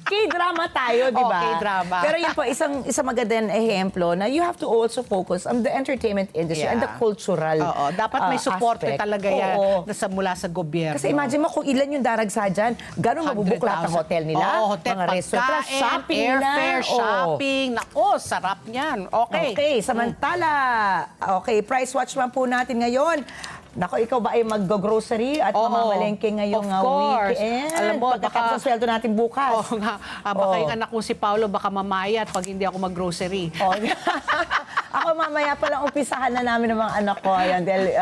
K-drama tayo, di ba? K-drama. Pero yun po, isang magandang ehemplo na you have to also focus on the entertainment industry and the cultural dapat may suporte aspect. talaga yan mula sa gobyerno. Kasi imagine mo kung ilan yung daragsa dyan, gano'ng mabubuk lahat ng hotel nila, hotel, mga restaurant, pagkain, shopping airfare, nila. shopping. Nako, sarap niyan. Okay. Samantala, price watch man po natin ngayon. Nako, ikaw ba ay mag-grocery at mamamalengke ngayong weekend? Alam mo, pagkatapos ng sweldo natin bukas. Oo nga. Baka yung anak ko si Paolo baka mamayat pag hindi ako mag-grocery. Ako mamaya pa lang umpisahan na namin ng mga anak ko. Ayan, dahil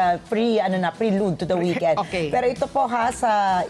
prelude to the weekend. Okay. Pero ito po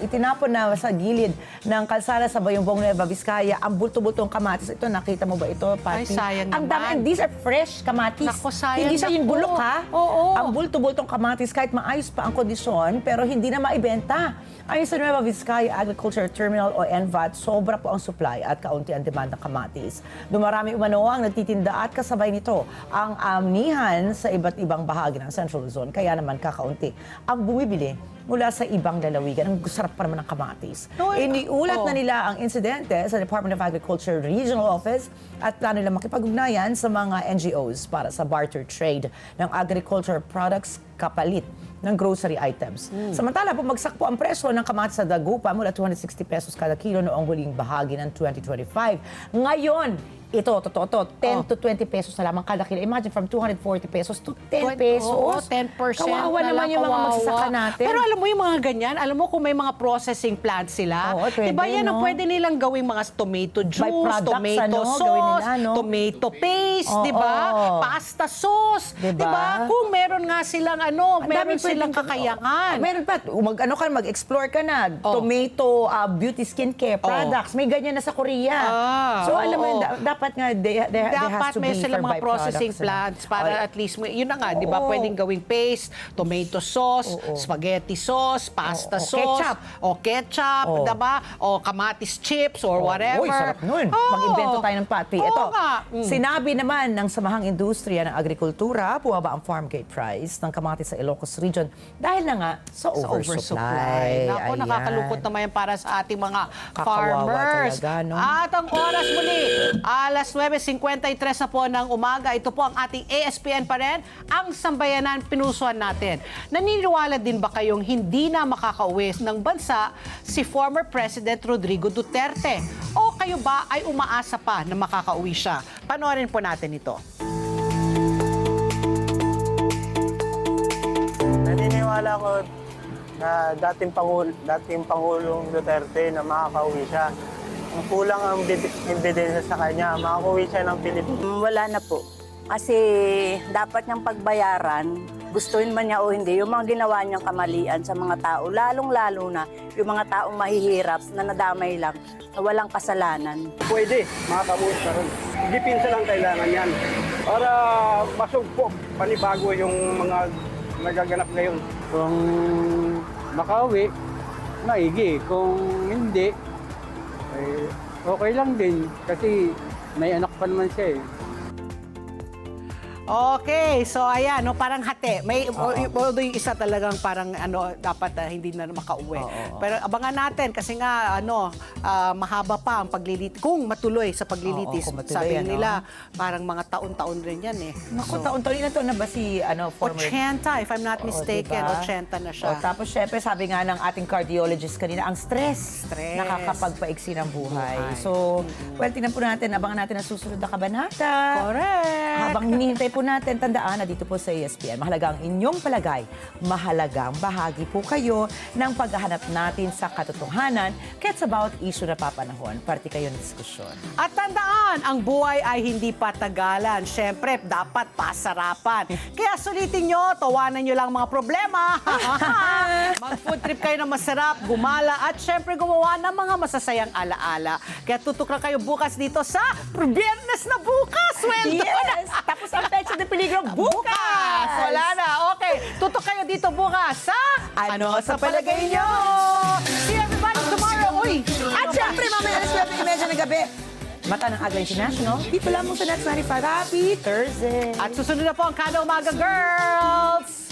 itinapon na sa gilid ng kalsada sa Bayumbong Nueva Vizcaya, ang bulto-bultong kamatis. Ito, nakita mo ba ito, Pati? Ay, sayang ang naman. dami, and these are fresh kamatis. Nako, sayang. Hindi siya yung Nako. bulok, ha? Oo. Ang bulto-bultong kamatis, kahit maayos pa ang kondisyon, pero hindi na maibenta. Ayon sa Nueva Vizcaya Agriculture Terminal o NVAT, sobra po ang supply at kaunti ang demand ng kamatis. Dumarami umano ang nagtitinda at kasabay nito ang amnihan sa iba't ibang bahagi ng Central Luzon. Kaya naman kakaunti ang bumibili mula sa ibang lalawigan. Ang sarap pa naman ng kamatis. Iniulat na nila ang insidente sa Department of Agriculture Regional Office at plano nila makipag-ugnayan sa mga NGOs para sa barter trade ng agriculture products kapalit ng grocery items. Samantala, bumagsak po ang presyo ng kamatis sa Dagupa mula 260 pesos kada kilo noong huling bahagi ng 2025. Ngayon, ito, totoo to, 10 to 20 pesos na lamang kada kilo. Imagine from 240 pesos to 10 pesos. Oo, 10% Kawawa na naman lang, yung mga kawawa. magsasaka natin. Pero alam mo yung mga ganyan, alam mo kung may mga processing plant sila, Oo, pwede, diba yan ang no? pwede nilang gawing mga tomato juice, Byproducts, tomato sauce, gawin nila, no? tomato paste, Oo. diba? Pasta sauce, Diba? diba? Kung meron nga silang meron silang kakayangan. Meron pa, mag-explore ka na. Tomato beauty skincare products. May ganyan na sa Korea. So alam mo, dapat nga, there has to may be silang for mga processing byproducts, plants para at least, yun na nga, di ba, pwedeng gawing paste, tomato sauce, spaghetti sauce, pasta sauce, ketchup, diba? O kamatis chips or whatever. Uy, sarap nun. Mag-invento tayo ng pati. Oo Ito, nga. sinabi naman ng Samahang Industriya ng Agrikultura, bumaba ang farm gate price ng kamatis sa Ilocos Region dahil na nga sa oversupply. Naku, Ayan. nakakalungkot naman yan para sa ating mga Kakawawa farmers. talaga, no? At ang oras muli, alas 9:53 na po ng umaga. Ito po ang ating ASPN pa rin, ang sambayanan pinusuan natin. Naniniwala din ba kayong hindi na makakauwi ng bansa si former President Rodrigo Duterte? O kayo ba ay umaasa pa na makakauwi siya? Panoorin po natin ito. Naniniwala ko na dating Pangulong Duterte na makakauwi siya. Ang kulang ang ebidensya sa kanya, makakauwi siya ng Pilipinas. Wala na po. Kasi dapat niyang pagbayaran, gustuhin man niya o hindi, yung mga ginawa niyang kamalian sa mga tao, lalong-lalo na yung mga taong mahihirap na nadamay lang, na walang kasalanan. Pwede, makakauwi ka rin. Dipinsa lang kailangan yan. Para masugpo, panibago yung mga nagaganap ngayon. Kung makauwi, maigi. Kung hindi, okay lang din. Kasi may anak pa naman siya eh. Okay, so ayan, no, parang hati. Although yung isa talagang parang dapat hindi na makauwi. Pero abangan natin kasi nga mahaba pa ang paglilitis. Kung matuloy sa paglilitis, kung matuloy sabi yan, nila, parang mga taon-taon rin yan eh. Naku, taon-taon na to na ba si former... 80, if I'm not mistaken, diba? 80 na siya. Tapos syempre, sabi nga ng ating cardiologist kanina, ang stress. Nakakapagpaiksi ng buhay. So, well, tingnan po natin, abangan natin ang susunod na kabanata. Correct. Habang hinihintay po po natin, tandaan na dito po sa ESPN, mahalaga ang inyong palagay. Mahalagang bahagi po kayo ng paghahanap natin sa katotohanan kaya sa bawat issue na papanahon. Parte kayo ng diskusyon. At tandaan, ang buhay ay hindi patagalan. Siyempre, dapat pasarapan. Kaya sulitin nyo, tawanan nyo lang mga problema. Mag-food trip kayo na masarap, gumala, at siyempre gumawa ng mga masasayang alaala. Kaya tutok na kayo bukas dito sa Biyernes na bukas. Sweldo na! Yes! Tapos ang Pecho de Peligro bukas! Wala na. Okay, tutok kayo dito bukas sa Ano sa palagay nyo? See everybody tomorrow. Uy! At syempre, mamaya alas 9:30 ng gabi, Mata ng Aga International, dito lamang sa Next 95. Happy Thursday! At susunod na po ang Kada Umaga Girls!